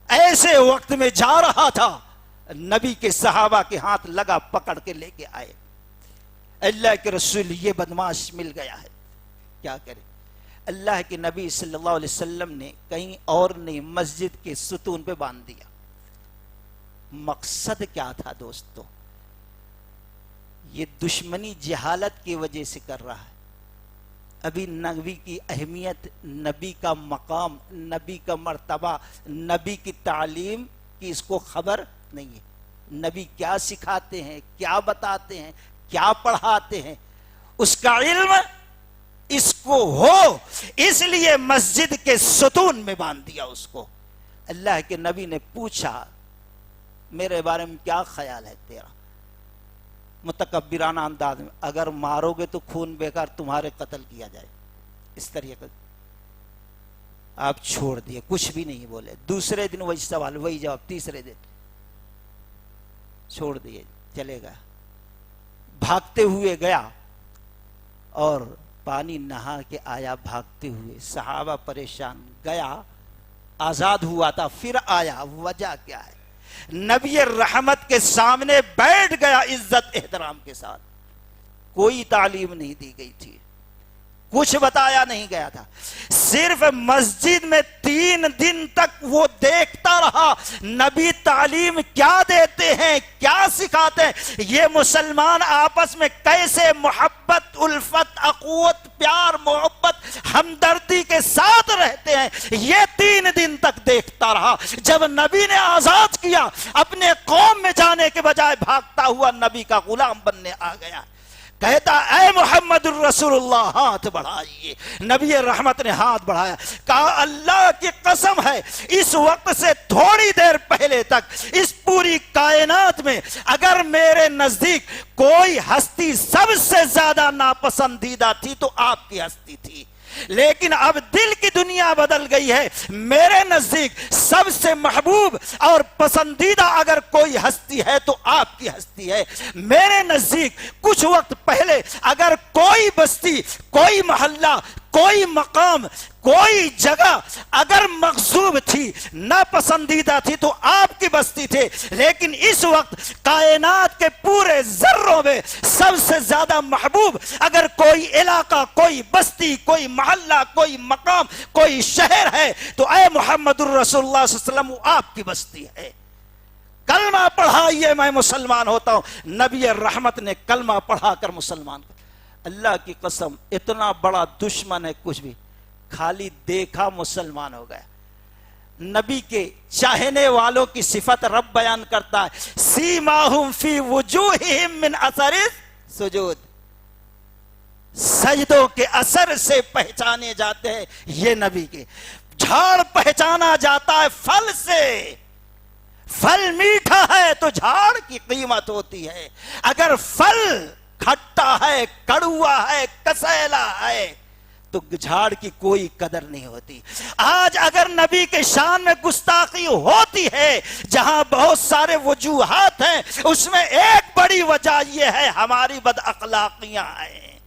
S3: ایسے وقت میں جا رہا تھا، نبی کے صحابہ کے ہاتھ لگا، پکڑ کے لے کے آئے، اللہ کے رسول یہ بدماش مل گیا ہے، کیا کرے؟ اللہ کے نبی صلی اللہ علیہ وسلم نے کہیں اور نہیں، مسجد کے ستون پہ باندھ دیا۔ مقصد کیا تھا دوستو؟ یہ دشمنی جہالت کی وجہ سے کر رہا ہے۔ ابھی نبی کی اہمیت، نبی کا مقام، نبی کا مرتبہ، نبی کی تعلیم کی اس کو خبر نہیں ہے۔ نبی کیا سکھاتے ہیں، کیا بتاتے ہیں، کیا پڑھاتے ہیں، اس کا علم اس کو ہو، اس لیے مسجد کے ستون میں باندھ دیا اس کو۔ اللہ کے نبی نے پوچھا میرے بارے میں کیا خیال ہے تیرا؟ متکبرانہ انداز میں، اگر مارو گے تو خون بیکار، تمہارے قتل کیا جائے، اس طریقے آپ چھوڑ دیے، کچھ بھی نہیں بولے۔ دوسرے دن وہی سوال، وہی جواب، تیسرے دن چھوڑ دیے، چلے گا۔ بھاگتے ہوئے گیا اور پانی نہا کے آیا بھاگتے ہوئے، صحابہ پریشان، گیا آزاد ہوا تھا پھر آیا، وجہ کیا ہے؟ نبی رحمت کے سامنے بیٹھ گیا عزت احترام کے ساتھ، کوئی تعلیم نہیں دی گئی تھی، کچھ بتایا نہیں گیا تھا. صرف مسجد میں 3 دن تک وہ دیکھتا رہا نبی تعلیم کیا دیتے ہیں, کیا سکھاتے ہیں, یہ مسلمان آپس میں کیسے محبت, الفت, اخوت, پیار, محبت, ہمدردی کے ساتھ رہتے ہیں, یہ 3 دن تک دیکھتا رہا. جب نبی نے آزاد کیا, اپنے قوم میں جانے کے بجائے بھاگتا ہوا نبی کا غلام بننے آ گیا. کہتا اے محمد الرسول اللہ ہاتھ بڑھائیے. نبی رحمت نے ہاتھ بڑھایا, کہا اللہ کی قسم ہے اس وقت سے تھوڑی دیر پہلے تک اس پوری کائنات میں اگر میرے نزدیک کوئی ہستی سب سے زیادہ ناپسندیدہ تھی تو آپ کی ہستی تھی, لیکن اب دل کی دنیا بدل گئی ہے. میرے نزدیک سب سے محبوب اور پسندیدہ اگر کوئی ہستی ہے تو آپ کی ہستی ہے. میرے نزدیک کچھ وقت پہلے اگر کوئی بستی, کوئی محلہ, کوئی مقام, کوئی جگہ اگر مغصوب تھی, ناپسندیدہ تھی تو آپ کی بستی تھے, لیکن اس وقت کائنات کے پورے ذروں میں سب سے زیادہ محبوب اگر کوئی علاقہ, کوئی بستی, کوئی محلہ, کوئی مقام, کوئی شہر ہے تو اے محمد الرسول اللہ صلی اللہ علیہ وسلم وہ آپ کی بستی ہے. کلمہ پڑھائیے میں مسلمان ہوتا ہوں. نبی رحمت نے کلمہ پڑھا کر مسلمان کر. اللہ کی قسم اتنا بڑا دشمن ہے کچھ بھی, خالی دیکھا مسلمان ہو گیا. نبی کے چاہنے والوں کی صفت رب بیان کرتا ہے, سیماہم فی وجوہہم من اثر السجود, سجدوں کے اثر سے پہچانے جاتے ہیں یہ نبی کے. جھاڑ پہچانا جاتا ہے پھل سے, پھل میٹھا ہے تو جھاڑ کی قیمت ہوتی ہے, اگر پھل کھٹا ہے, کڑوا ہے, کسیلا ہے تو جھاڑ کی کوئی قدر نہیں ہوتی. آج اگر نبی کے شان میں گستاخی ہوتی ہے, جہاں بہت سارے وجوہات ہیں, اس میں ایک بڑی وجہ یہ ہے ہماری بد اخلاقیاں ہیں,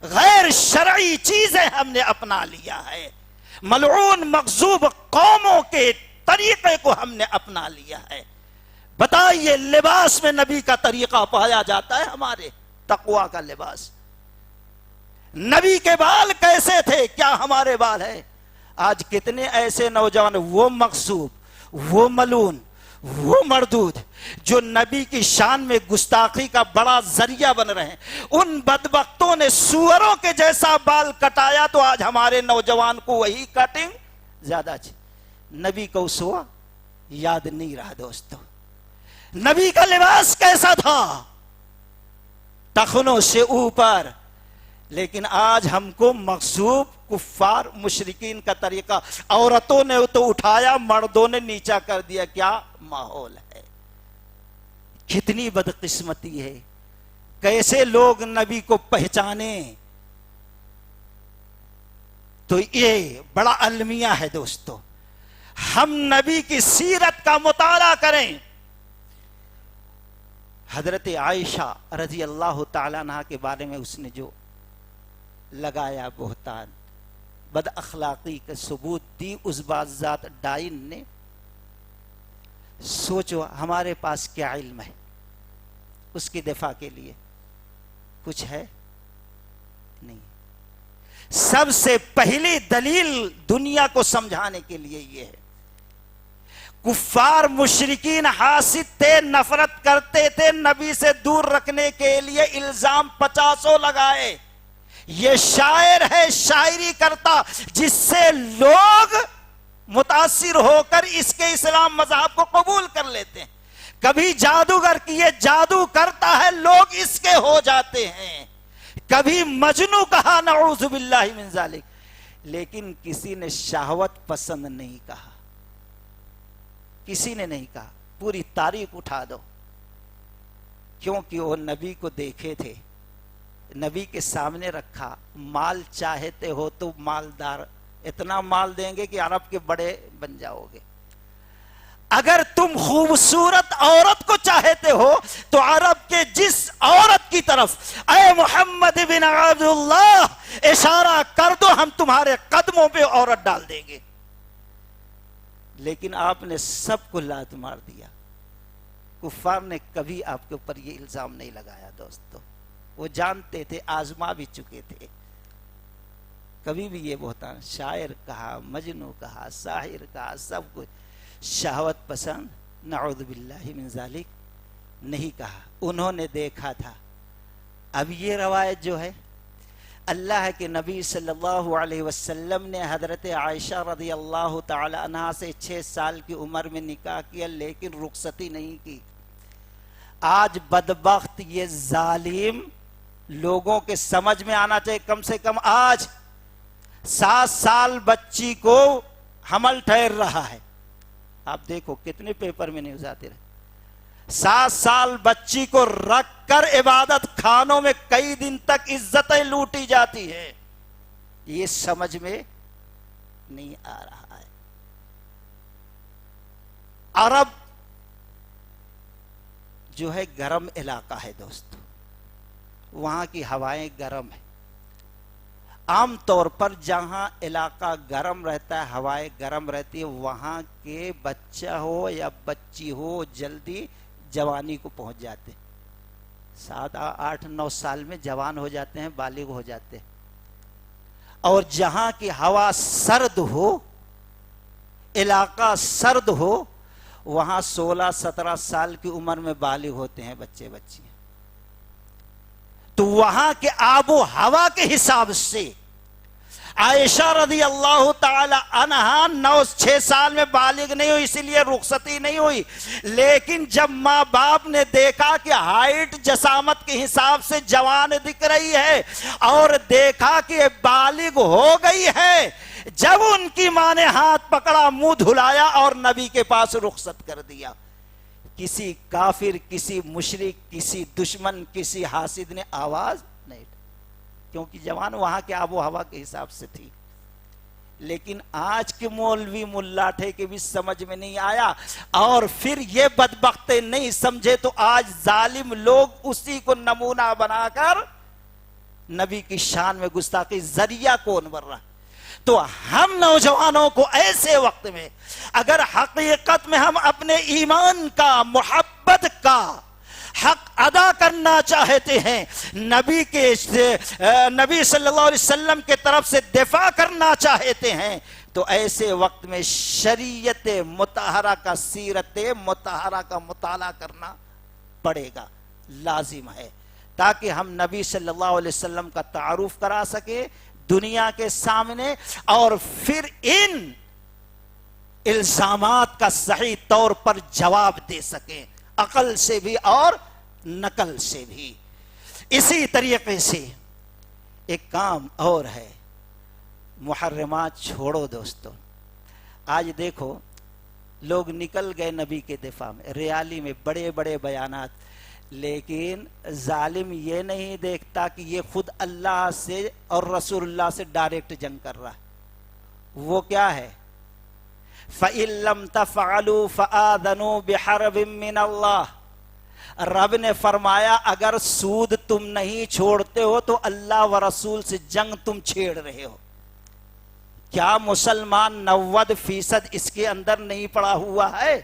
S3: غیر شرعی چیزیں ہم نے اپنا لیا ہے, ملعون مغضوب قوموں کے طریقے کو ہم نے اپنا لیا ہے. بتائیے لباس میں نبی کا طریقہ پایا جاتا ہے, ہمارے تقوی کا لباس. نبی کے بال کیسے تھے, کیا ہمارے بال ہیں؟ آج کتنے ایسے نوجوان وہ مغصوب, وہ ملعون, وہ مردود جو نبی کی شان میں گستاخی کا بڑا ذریعہ بن رہے ہیں. ان بدبختوں نے سوروں کے جیسا بال کٹایا تو آج ہمارے نوجوان کو وہی کٹنگ زیادہ اچھی. نبی کو اسوا یاد نہیں رہا دوستو. نبی کا لباس کیسا تھا, ٹخنوں سے اوپر. لیکن آج ہم کو مغصوب کفار مشرکین کا طریقہ, عورتوں نے تو اٹھایا, مردوں نے نیچا کر دیا. کیا ماحول ہے, کتنی بدقسمتی ہے. کیسے لوگ نبی کو پہچانے. تو یہ بڑا المیہ ہے دوستو. ہم نبی کی سیرت کا مطالعہ کریں. حضرت عائشہ رضی اللہ تعالیٰ عنہ کے بارے میں اس نے جو لگایا بہتان, بد اخلاقی کا ثبوت دی اس بازات ڈائن نے, سوچو ہمارے پاس کیا علم ہے اس کی دفاع کے لیے؟ کچھ ہے نہیں. سب سے پہلی دلیل دنیا کو سمجھانے کے لیے یہ ہے, کفار مشرکین حاسد تھے, نفرت کرتے تھے, نبی سے دور رکھنے کے لیے الزام 50 لگائے. یہ شاعر ہے, شاعری کرتا, جس سے لوگ متاثر ہو کر اس کے اسلام مذہب کو قبول کر لیتے ہیں. کبھی جادوگر کی یہ جادو کرتا ہے, لوگ اس کے ہو جاتے ہیں. کبھی مجنو کہا, نعوذ باللہ من ذالک. لیکن کسی نے شہوت پسند نہیں کہا, کسی نے نہیں کہا. پوری تاریخ اٹھا دو, کیونکہ وہ نبی کو دیکھے تھے, نبی کے سامنے رکھا. مال چاہتے ہو تو مالدار, اتنا مال دیں گے کہ عرب کے بڑے بن جاؤ گے. اگر تم خوبصورت عورت کو چاہتے ہو تو عرب کے جس عورت کی طرف اے محمد بن عبداللہ اشارہ کر دو, ہم تمہارے قدموں پہ عورت ڈال دیں گے. لیکن آپ نے سب کو لات مار دیا. کفار نے کبھی آپ کے اوپر یہ الزام نہیں لگایا دوستو. وہ جانتے تھے, آزما بھی چکے تھے. کبھی بھی یہ بہتان شاعر کہا، مجنو کہا، ساحر کہا، سب کچھ شہوت پسند نعوذ باللہ من ذالک نہیں کہا، انہوں نے دیکھا تھا۔ اب یہ روایت جو ہے اللہ کے نبی صلی اللہ علیہ وسلم نے حضرت عائشہ رضی اللہ تعالی عنہا سے 6 سال کی عمر میں نکاح کیا، لیکن رخصتی نہیں کی۔ آج بدبخت یہ ظالم لوگوں کے سمجھ میں آنا چاہیے، کم سے کم آج 7 سال بچی کو حمل ٹھہر رہا ہے۔ آپ دیکھو کتنے پیپر میں نیوز آتے رہے، 7 سال بچی کو رکھ کر عبادت خانوں میں کئی دن تک عزتیں لوٹی جاتی ہے، یہ سمجھ میں نہیں آ رہا ہے۔ عرب جو ہے گرم علاقہ ہے دوستو، وہاں کی ہوائیں گرم ہیں۔ عام طور پر جہاں علاقہ گرم رہتا ہے، ہوائیں گرم رہتی ہے، وہاں کے بچہ ہو یا بچی ہو جلدی جوانی کو پہنچ جاتے ہیں، 7 8 9 سال میں جوان ہو جاتے ہیں، بالغ ہو جاتے ہیں۔ اور جہاں کی ہوا سرد ہو، علاقہ سرد ہو، وہاں 16 17 سال کی عمر میں بالغ ہوتے ہیں بچے بچیاں۔ تو وہاں کے آب و ہوا کے حساب سے عائشہ رضی اللہ تعالی عنہا 6 سال میں بالغ نہیں ہوئی، اسی لیے رخصتی نہیں ہوئی۔ لیکن جب ماں باپ نے دیکھا کہ ہائٹ جسامت کے حساب سے جوان دکھ رہی ہے اور دیکھا کہ بالغ ہو گئی ہے، جب ان کی ماں نے ہاتھ پکڑا، منہ دھلایا اور نبی کے پاس رخصت کر دیا۔ کسی کافر، کسی مشرک، کسی دشمن، کسی حاسد نے آواز نہیں، کیونکہ جوان وہاں کے آب و ہوا کے حساب سے تھی۔ لیکن آج کے مولوی ملا تھے کہ بھی سمجھ میں نہیں آیا، اور پھر یہ بدبختے نہیں سمجھے تو آج ظالم لوگ اسی کو نمونہ بنا کر نبی کی شان میں گستاخی ذریعہ کون بن رہا۔ تو ہم نوجوانوں کو ایسے وقت میں اگر حقیقت میں ہم اپنے ایمان کا، محبت کا حق ادا کرنا چاہتے ہیں، نبی صلی اللہ علیہ وسلم کے طرف سے دفاع کرنا چاہتے ہیں، تو ایسے وقت میں شریعت مطہرہ کا، سیرت مطہرہ کا مطالعہ کرنا پڑے گا، لازم ہے، تاکہ ہم نبی صلی اللہ علیہ وسلم کا تعارف کرا سکے دنیا کے سامنے، اور پھر ان الزامات کا صحیح طور پر جواب دے سکیں، عقل سے بھی اور نقل سے بھی۔ اسی طریقے سے ایک کام اور ہے، محرمات چھوڑو دوستو۔ آج دیکھو لوگ نکل گئے نبی کے دفاع میں، ریالی میں بڑے بڑے بیانات، لیکن ظالم یہ نہیں دیکھتا کہ یہ خود اللہ سے اور رسول اللہ سے ڈائریکٹ جنگ کر رہا ہے۔ وہ کیا ہے؟ فَإِن لَّمْ تَفْعَلُوا فَآذَنُوا بِحَرْبٍ مِّنَ اللَّهِ، رب نے فرمایا اگر سود تم نہیں چھوڑتے ہو تو اللہ و رسول سے جنگ تم چھیڑ رہے ہو۔ کیا مسلمان 90% اس کے اندر نہیں پڑا ہوا ہے؟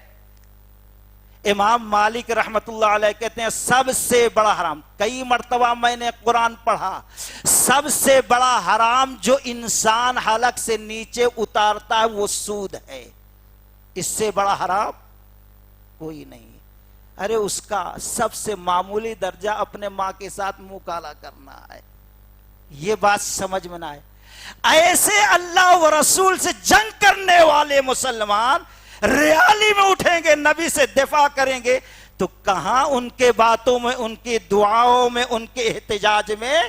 S3: امام مالک رحمت اللہ علیہ کہتے ہیں سب سے بڑا حرام، کئی مرتبہ میں نے قرآن پڑھا، سب سے بڑا حرام جو انسان حلق سے نیچے اتارتا ہے وہ سود ہے، اس سے بڑا حرام کوئی نہیں۔ ارے اس کا سب سے معمولی درجہ اپنے ماں کے ساتھ منہ کالا کرنا ہے، یہ بات سمجھ میں نہ آئے۔ ایسے اللہ و رسول سے جنگ کرنے والے مسلمان ریالی میں اٹھیں گے، نبی سے دفاع کریں گے، تو کہاں ان کے باتوں میں، ان کی دعاؤں میں، ان کے احتجاج میں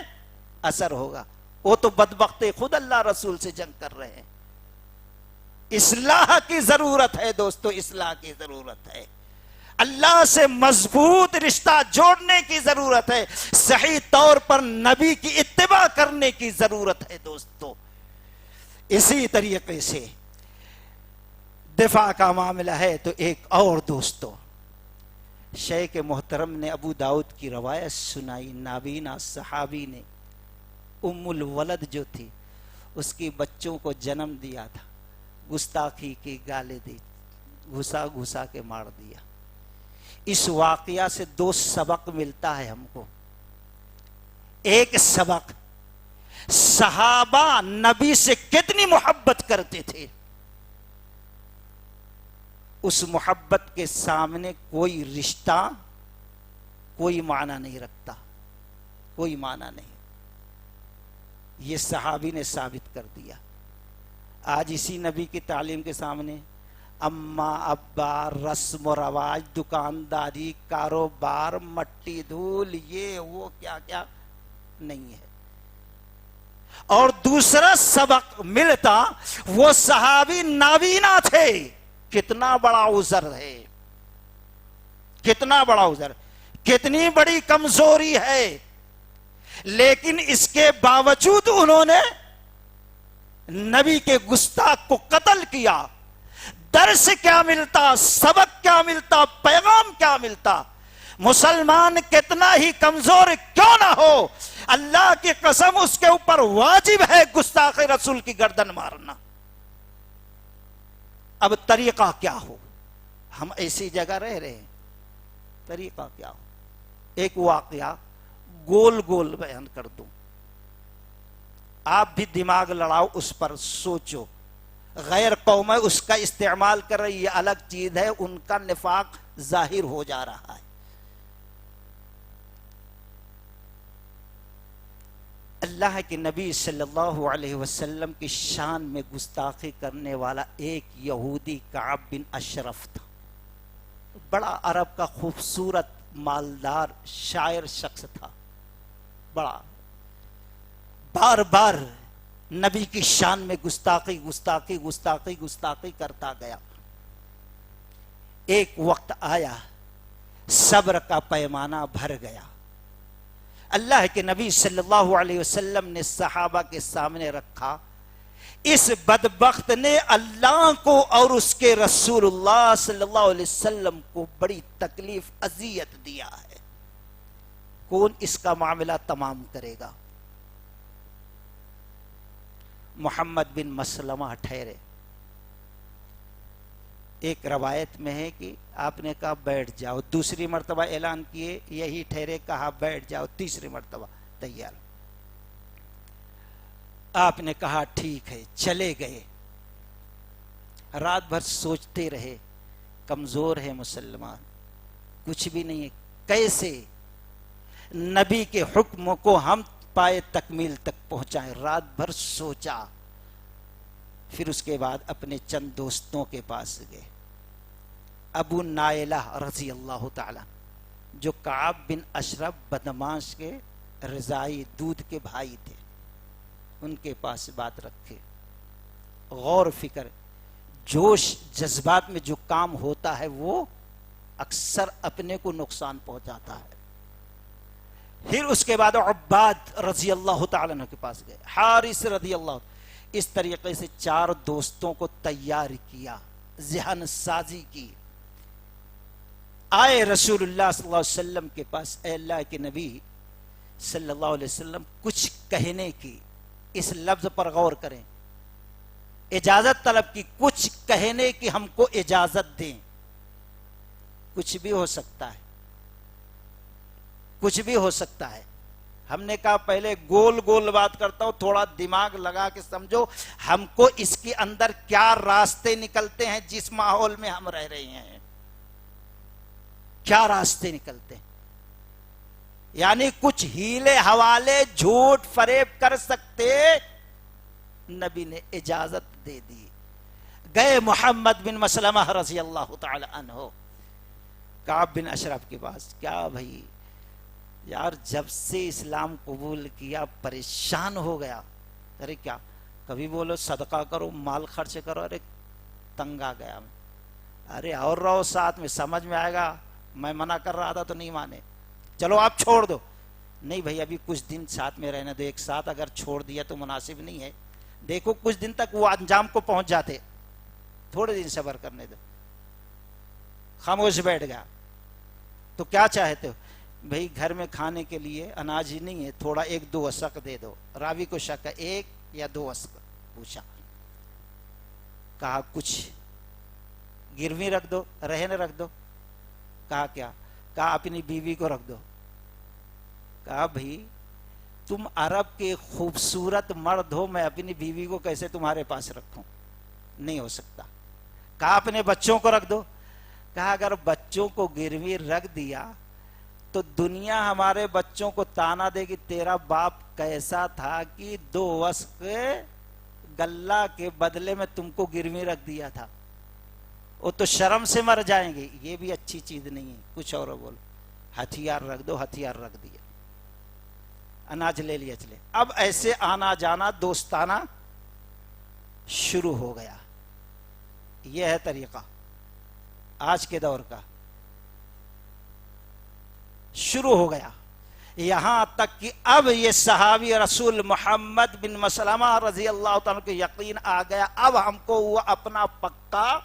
S3: اثر ہوگا؟ وہ تو بدبخت خود اللہ رسول سے جنگ کر رہے ہیں۔ اصلاح کی ضرورت ہے دوستو، اصلاح کی ضرورت ہے، اللہ سے مضبوط رشتہ جوڑنے کی ضرورت ہے، صحیح طور پر نبی کی اتباع کرنے کی ضرورت ہے دوستو۔ اسی طریقے سے دفاع کا معاملہ ہے تو ایک اور دوستو، شیخ محترم نے ابو داؤد کی روایت سنائی، نابینا صحابی نے ام الولد جو تھی اس کی بچوں کو جنم دیا تھا، گستاخی کی گالیں دی، گھسا گھسا کے مار دیا۔ اس واقعہ سے 2 سبق ملتا ہے ہم کو۔ ایک سبق، صحابہ نبی سے کتنی محبت کرتے تھے، اس محبت کے سامنے کوئی رشتہ کوئی معنی نہیں رکھتا، کوئی معنی نہیں. یہ صحابی نے ثابت کر دیا. آج اسی نبی کی تعلیم کے سامنے اما ابا، رسم و رواج، دکانداری، کاروبار، مٹی دھول، یہ وہ کیا کیا نہیں ہے. اور دوسرا سبق ملتا، وہ صحابی نابینا تھے. کتنا بڑا عذر ہے، کتنا بڑا عذر، کتنی بڑی کمزوری ہے. لیکن اس کے باوجود انہوں نے نبی کے گستاخ کو قتل کیا. درس کیا ملتا، سبق کیا ملتا، پیغام کیا ملتا. مسلمان کتنا ہی کمزور کیوں نہ ہو، اللہ کی قسم اس کے اوپر واجب ہے گستاخ رسول کی گردن مارنا. اب طریقہ کیا ہو، ہم ایسی جگہ رہ رہے ہیں، طریقہ کیا ہو. ایک واقعہ گول گول بیان کر دوں، آپ بھی دماغ لڑاؤ، اس پر سوچو. غیر قوم اس کا استعمال کر رہی، یہ الگ چیز ہے، ان کا نفاق ظاہر ہو جا رہا ہے. اللہ کے نبی صلی اللہ علیہ وسلم کی شان میں گستاخی کرنے والا ایک یہودی کعب بن اشرف تھا. بڑا عرب کا خوبصورت مالدار شاعر شخص تھا. بڑا بار بار نبی کی شان میں گستاخی گستاخی گستاخی گستاخی کرتا گیا. ایک وقت آیا صبر کا پیمانہ بھر گیا. اللہ کے نبی صلی اللہ علیہ وسلم نے صحابہ کے سامنے رکھا، اس بدبخت نے اللہ کو اور اس کے رسول اللہ صلی اللہ علیہ وسلم کو بڑی تکلیف اذیت دیا ہے، کون اس کا معاملہ تمام کرے گا؟ محمد بن مسلمہ ٹھہرے. ایک روایت میں ہے کہ آپ نے کہا بیٹھ جاؤ، دوسری مرتبہ اعلان کیے یہی ٹھہرے، کہا بیٹھ جاؤ، تیسری مرتبہ تیار. آپ نے کہا ٹھیک ہے، چلے گئے. رات بھر سوچتے رہے، کمزور ہے مسلمان، کچھ بھی نہیں ہے، کیسے نبی کے حکم کو ہم پائے تکمیل تک پہنچائیں. رات بھر سوچا، پھر اس کے بعد اپنے چند دوستوں کے پاس گئے. ابو نائلہ رضی اللہ تعالی، جو کعب بن اشرف بدماش کے رضائی دودھ کے بھائی تھے، ان کے پاس بات رکھے. غور فکر، جوش جذبات میں جو کام ہوتا ہے وہ اکثر اپنے کو نقصان پہنچاتا ہے. پھر اس کے بعد عباد رضی اللہ تعالیٰ عنہ کے پاس گئے، حارث رضی اللہ. اس طریقے سے 4 دوستوں کو تیار کیا، ذہن سازی کی. آئے رسول اللہ صلی اللہ علیہ وسلم کے پاس، اے اللہ کے نبی صلی اللہ علیہ وسلم، کچھ کہنے کی. اس لفظ پر غور کریں، اجازت طلب کی، کچھ کہنے کی ہم کو اجازت دیں. کچھ بھی ہو سکتا ہے، کچھ بھی ہو سکتا ہے. ہم نے کہا پہلے گول گول بات کرتا ہوں، تھوڑا دماغ لگا کے سمجھو ہم کو اس کے اندر کیا راستے نکلتے ہیں. جس ماحول میں ہم رہ رہے ہیں کیا راستے نکلتے ہیں، یعنی کچھ ہیلے حوالے جھوٹ فریب کر سکتے. نبی نے اجازت دے دی. گئے محمد بن مسلمہ رضی اللہ تعالی عنہ کعب بن اشرف کے پاس. کیا بھائی یار، جب سے اسلام قبول کیا پریشان ہو گیا. ارے کیا، کبھی بولو صدقہ کرو، مال خرچ کرو، ارے تنگ آ گیا. ارے اور رہو ساتھ میں، سمجھ میں آئے گا. میں منع کر رہا تھا تو نہیں مانے، چلو آپ چھوڑ دو. نہیں بھائی ابھی کچھ دن ساتھ میں رہنے دو، ایک ساتھ اگر چھوڑ دیا تو مناسب نہیں ہے. دیکھو کچھ دن تک وہ انجام کو پہنچ جاتے، تھوڑے دن صبر کرنے دو. خاموش بیٹھ گیا. تو کیا چاہتے ہو؟ بھائی گھر میں کھانے کے لیے اناج ہی نہیں ہے، تھوڑا 1-2 وسق دے دو. راوی کو شک ہے 1 یا 2 وسق پوچھا. کہا کچھ گروی رکھ دو، رہنے رکھ دو. کہا کیا؟ کہا اپنی بیوی کو رکھ دو. کہا بھائی تم عرب کے خوبصورت مرد ہو، میں اپنی بیوی کو کیسے تمہارے پاس رکھوں؟ نہیں ہو سکتا۔ کہا اپنے بچوں کو رکھ دو۔ کہا اگر بچوں کو گروی رکھ دیا تو دنیا ہمارے بچوں کو تانا دے گی تیرا باپ کیسا تھا کہ 2 وسق غلہ کے بدلے میں تم کو گروی رکھ دیا تھا، وہ تو شرم سے مر جائیں گے۔ یہ بھی اچھی چیز نہیں ہے۔ کچھ اور بولو، ہتھیار رکھ دو، ہتھیار رکھ دیا، اناج لے لیا، چلے۔ اب ایسے آنا جانا دوستانہ شروع ہو گیا۔ یہ ہے طریقہ آج کے دور کا، شروع ہو گیا۔ یہاں تک کہ اب یہ صحابی رسول محمد بن مسلمہ رضی اللہ تعالیٰ کو یقین آ گیا، اب ہم کو وہ اپنا پکا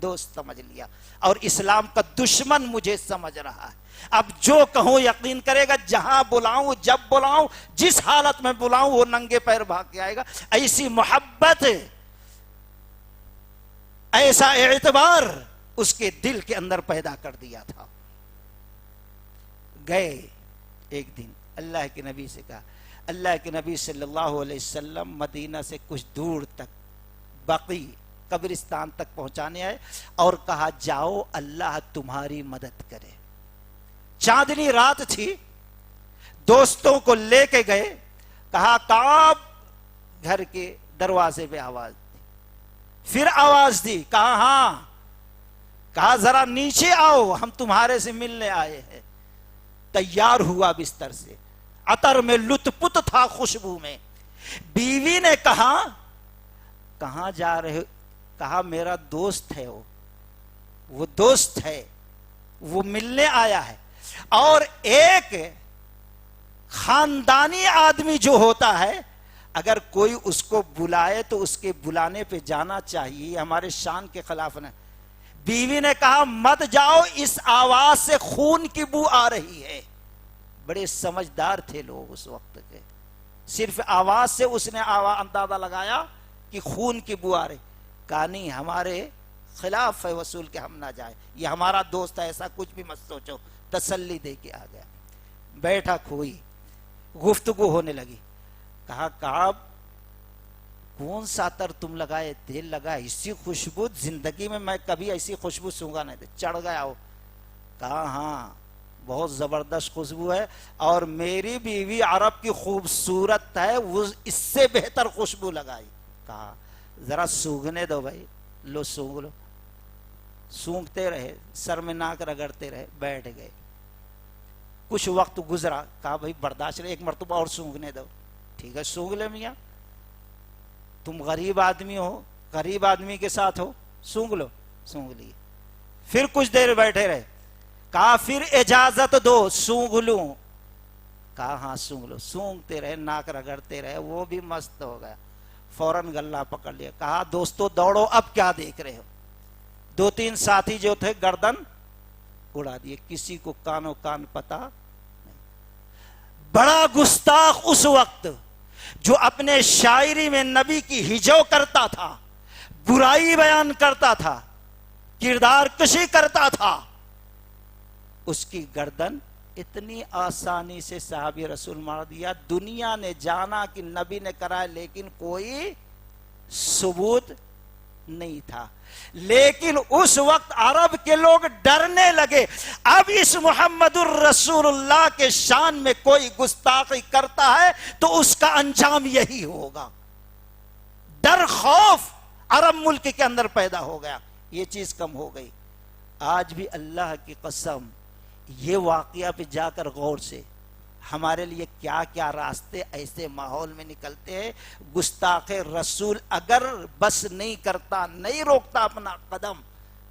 S3: دوست سمجھ لیا اور اسلام کا دشمن مجھے سمجھ رہا ہے۔ اب جو کہوں یقین کرے گا، جہاں بلاؤں، جب بلاؤں، جس حالت میں بلاؤں وہ ننگے پیر بھاگ کے آئے گا۔ ایسی محبت، ایسا اعتبار اس کے دل کے اندر پیدا کر دیا تھا۔ گئے ایک دن اللہ کے نبی سے کہا، اللہ کے نبی صلی اللہ علیہ وسلم مدینہ سے کچھ دور تک بقی قبرستان تک پہنچانے آئے اور کہا جاؤ اللہ تمہاری مدد کرے۔ چاندنی رات تھی، دوستوں کو لے کے گئے، کہا کعب گھر کے دروازے پہ آواز دی، پھر آواز دی، کہا ہاں، کہا ذرا نیچے آؤ ہم تمہارے سے ملنے آئے ہیں۔ تیار ہوا بستر سے، عطر میں لت پت تھا، خوشبو میں۔ بیوی نے کہا کہاں جا رہے ہو؟ کہا میرا دوست ہے، وہ دوست ہے، وہ ملنے آیا ہے۔ اور ایک خاندانی آدمی جو ہوتا ہے اگر کوئی اس کو بلائے تو اس کے بلانے پہ جانا چاہیے، ہمارے شان کے خلاف نہ۔ بیوی نے کہا مت جاؤ، اس آواز سے خون کی بو آ رہی ہے۔ بڑے سمجھدار تھے لوگ اس وقت کے، صرف آواز سے اس نے اندازہ لگایا کہ خون کی بو آ رہی۔ کہا نہیں، ہمارے خلاف ہے وصول کہ ہم نہ جائیں، یہ ہمارا دوست ہے، ایسا کچھ بھی مت سوچو۔ تسلی دے کے آ گیا، بیٹھا کھوئی، گفتگو ہونے لگی۔ کہا کعب کون سا عطر تم لگائے، تیل لگا، اسی خوشبو زندگی میں کبھی ایسی خوشبو سونگا نہیں تھا، چڑھ گیا ہو؟ کہا ہاں بہت زبردست خوشبو ہے، اور میری بیوی عرب کی خوبصورت ہے، وہ اس سے بہتر خوشبو لگائی۔ کہا ذرا سونگنے دو بھائی، لو سونگ لو۔ سونگتے رہے، سر میں ناک رگڑتے رہے، بیٹھ گئے۔ کچھ وقت گزرا، کہا بھائی برداشت رہے، ایک مرتبہ اور سونگنے دو۔ ٹھیک ہے سونگ لے میاں، تم غریب آدمی ہو، غریب آدمی کے ساتھ ہو، سونگ لو۔ سونگ لیے، پھر کچھ دیر بیٹھے رہے، کہا پھر اجازت دو سونگ لوں۔ کہا ہاں سونگ لو۔ سونگتے رہے، ناک رگڑتے رہے، وہ بھی مست ہو گیا، فوراً گلہ پکڑ لیا۔ کہا دوستو دوڑو، اب کیا دیکھ رہے ہو؟ 2-3 ساتھی جو تھے گردن اڑا دیے، کسی کو کانوں کان پتا نہیں۔ بڑا گستاخ اس وقت جو اپنے شاعری میں نبی کی ہجو کرتا تھا، برائی بیان کرتا تھا، کردار کشی کرتا تھا، اس کی گردن اتنی آسانی سے صحابی رسول مار دیا۔ دنیا نے جانا کہ نبی نے کرا، لیکن کوئی ثبوت نہیں تھا۔ لیکن اس وقت عرب کے لوگ ڈرنے لگے، اب اس محمد الرسول اللہ کے شان میں کوئی گستاخی کرتا ہے تو اس کا انجام یہی ہوگا۔ ڈر، خوف عرب ملک کے اندر پیدا ہو گیا، یہ چیز کم ہو گئی۔ آج بھی اللہ کی قسم یہ واقعہ پہ جا کر غور سے ہمارے لیے کیا کیا راستے ایسے ماحول میں نکلتے ہیں۔ گستاخ رسول اگر بس نہیں کرتا، نہیں روکتا اپنا قدم،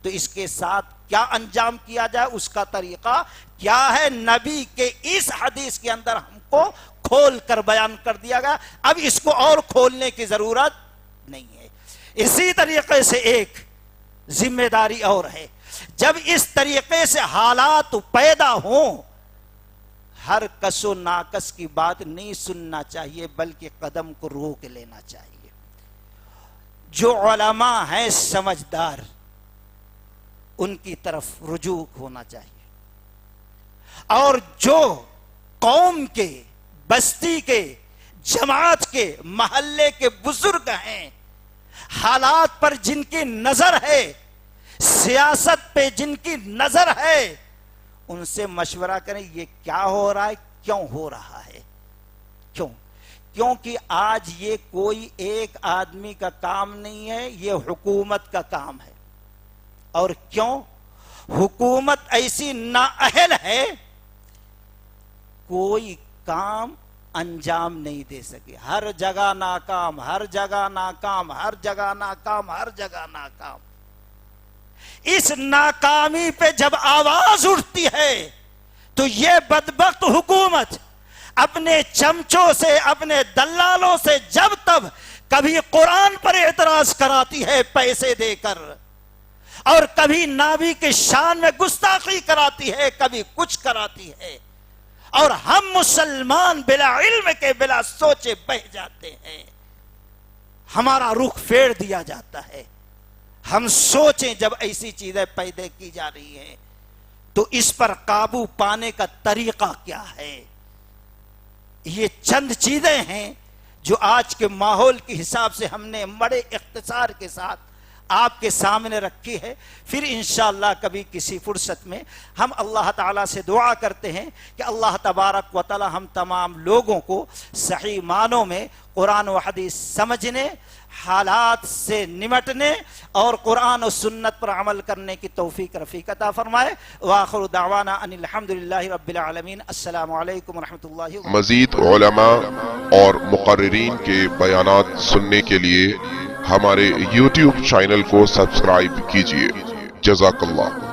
S3: تو اس کے ساتھ کیا انجام کیا جائے، اس کا طریقہ کیا ہے، نبی کے اس حدیث کے اندر ہم کو کھول کر بیان کر دیا گیا۔ اب اس کو اور کھولنے کی ضرورت نہیں ہے۔ اسی طریقے سے ایک ذمہ داری اور ہے، جب اس طریقے سے حالات پیدا ہوں، ہر کس و ناکس کی بات نہیں سننا چاہیے، بلکہ قدم کو روک لینا چاہیے۔ جو علماء ہیں سمجھدار، ان کی طرف رجوع ہونا چاہیے، اور جو قوم کے بستی کے، جماعت کے، محلے کے بزرگ ہیں، حالات پر جن کی نظر ہے، سیاست پہ جن کی نظر ہے، ان سے مشورہ کریں یہ کیا ہو رہا ہے، کیوں ہو رہا ہے، کیوں؟ کیونکہ آج یہ کوئی ایک آدمی کا کام نہیں ہے، یہ حکومت کا کام ہے۔ اور کیوں؟ حکومت ایسی نااہل ہے، کوئی کام انجام نہیں دے سکے، ہر جگہ ناکام، ہر جگہ ناکام، ہر جگہ ناکام، ہر جگہ ناکام۔ اس ناکامی پہ جب آواز اٹھتی ہے تو یہ بدبخت حکومت اپنے چمچوں سے، اپنے دلالوں سے جب تب کبھی قرآن پر اعتراض کراتی ہے پیسے دے کر، اور کبھی نبی کی شان میں گستاخی کراتی ہے، کبھی کچھ کراتی ہے، اور ہم مسلمان بلا علم کے، بلا سوچے بہ جاتے ہیں، ہمارا رخ پھیر دیا جاتا ہے۔ ہم سوچیں جب ایسی چیزیں پیدا کی جا رہی ہیں تو اس پر قابو پانے کا طریقہ کیا ہے؟ یہ چند چیزیں ہیں جو آج کے ماحول کے حساب سے ہم نے بڑے اختصار کے ساتھ آپ کے سامنے رکھی ہے۔ پھر انشاءاللہ کبھی کسی فرصت میں ہم اللہ تعالیٰ سے دعا کرتے ہیں کہ اللہ تبارک و تعالیٰ ہم تمام لوگوں کو صحیح معنوں میں قرآن و حدیث سمجھنے، حالات سے نمٹنے اور قرآن و سنت پر عمل کرنے کی توفیق رفیق عطا فرمائے۔ وآخر دعوانا ان الحمدللہ رب العالمین۔ السلام علیکم ورحمۃ اللہ وبرکاتہ۔
S4: مزید علماء اور مقررین کے بیانات سننے کے لیے ہمارے YouTube چینل کو سبسکرائب کیجیے۔ جزاک اللہ۔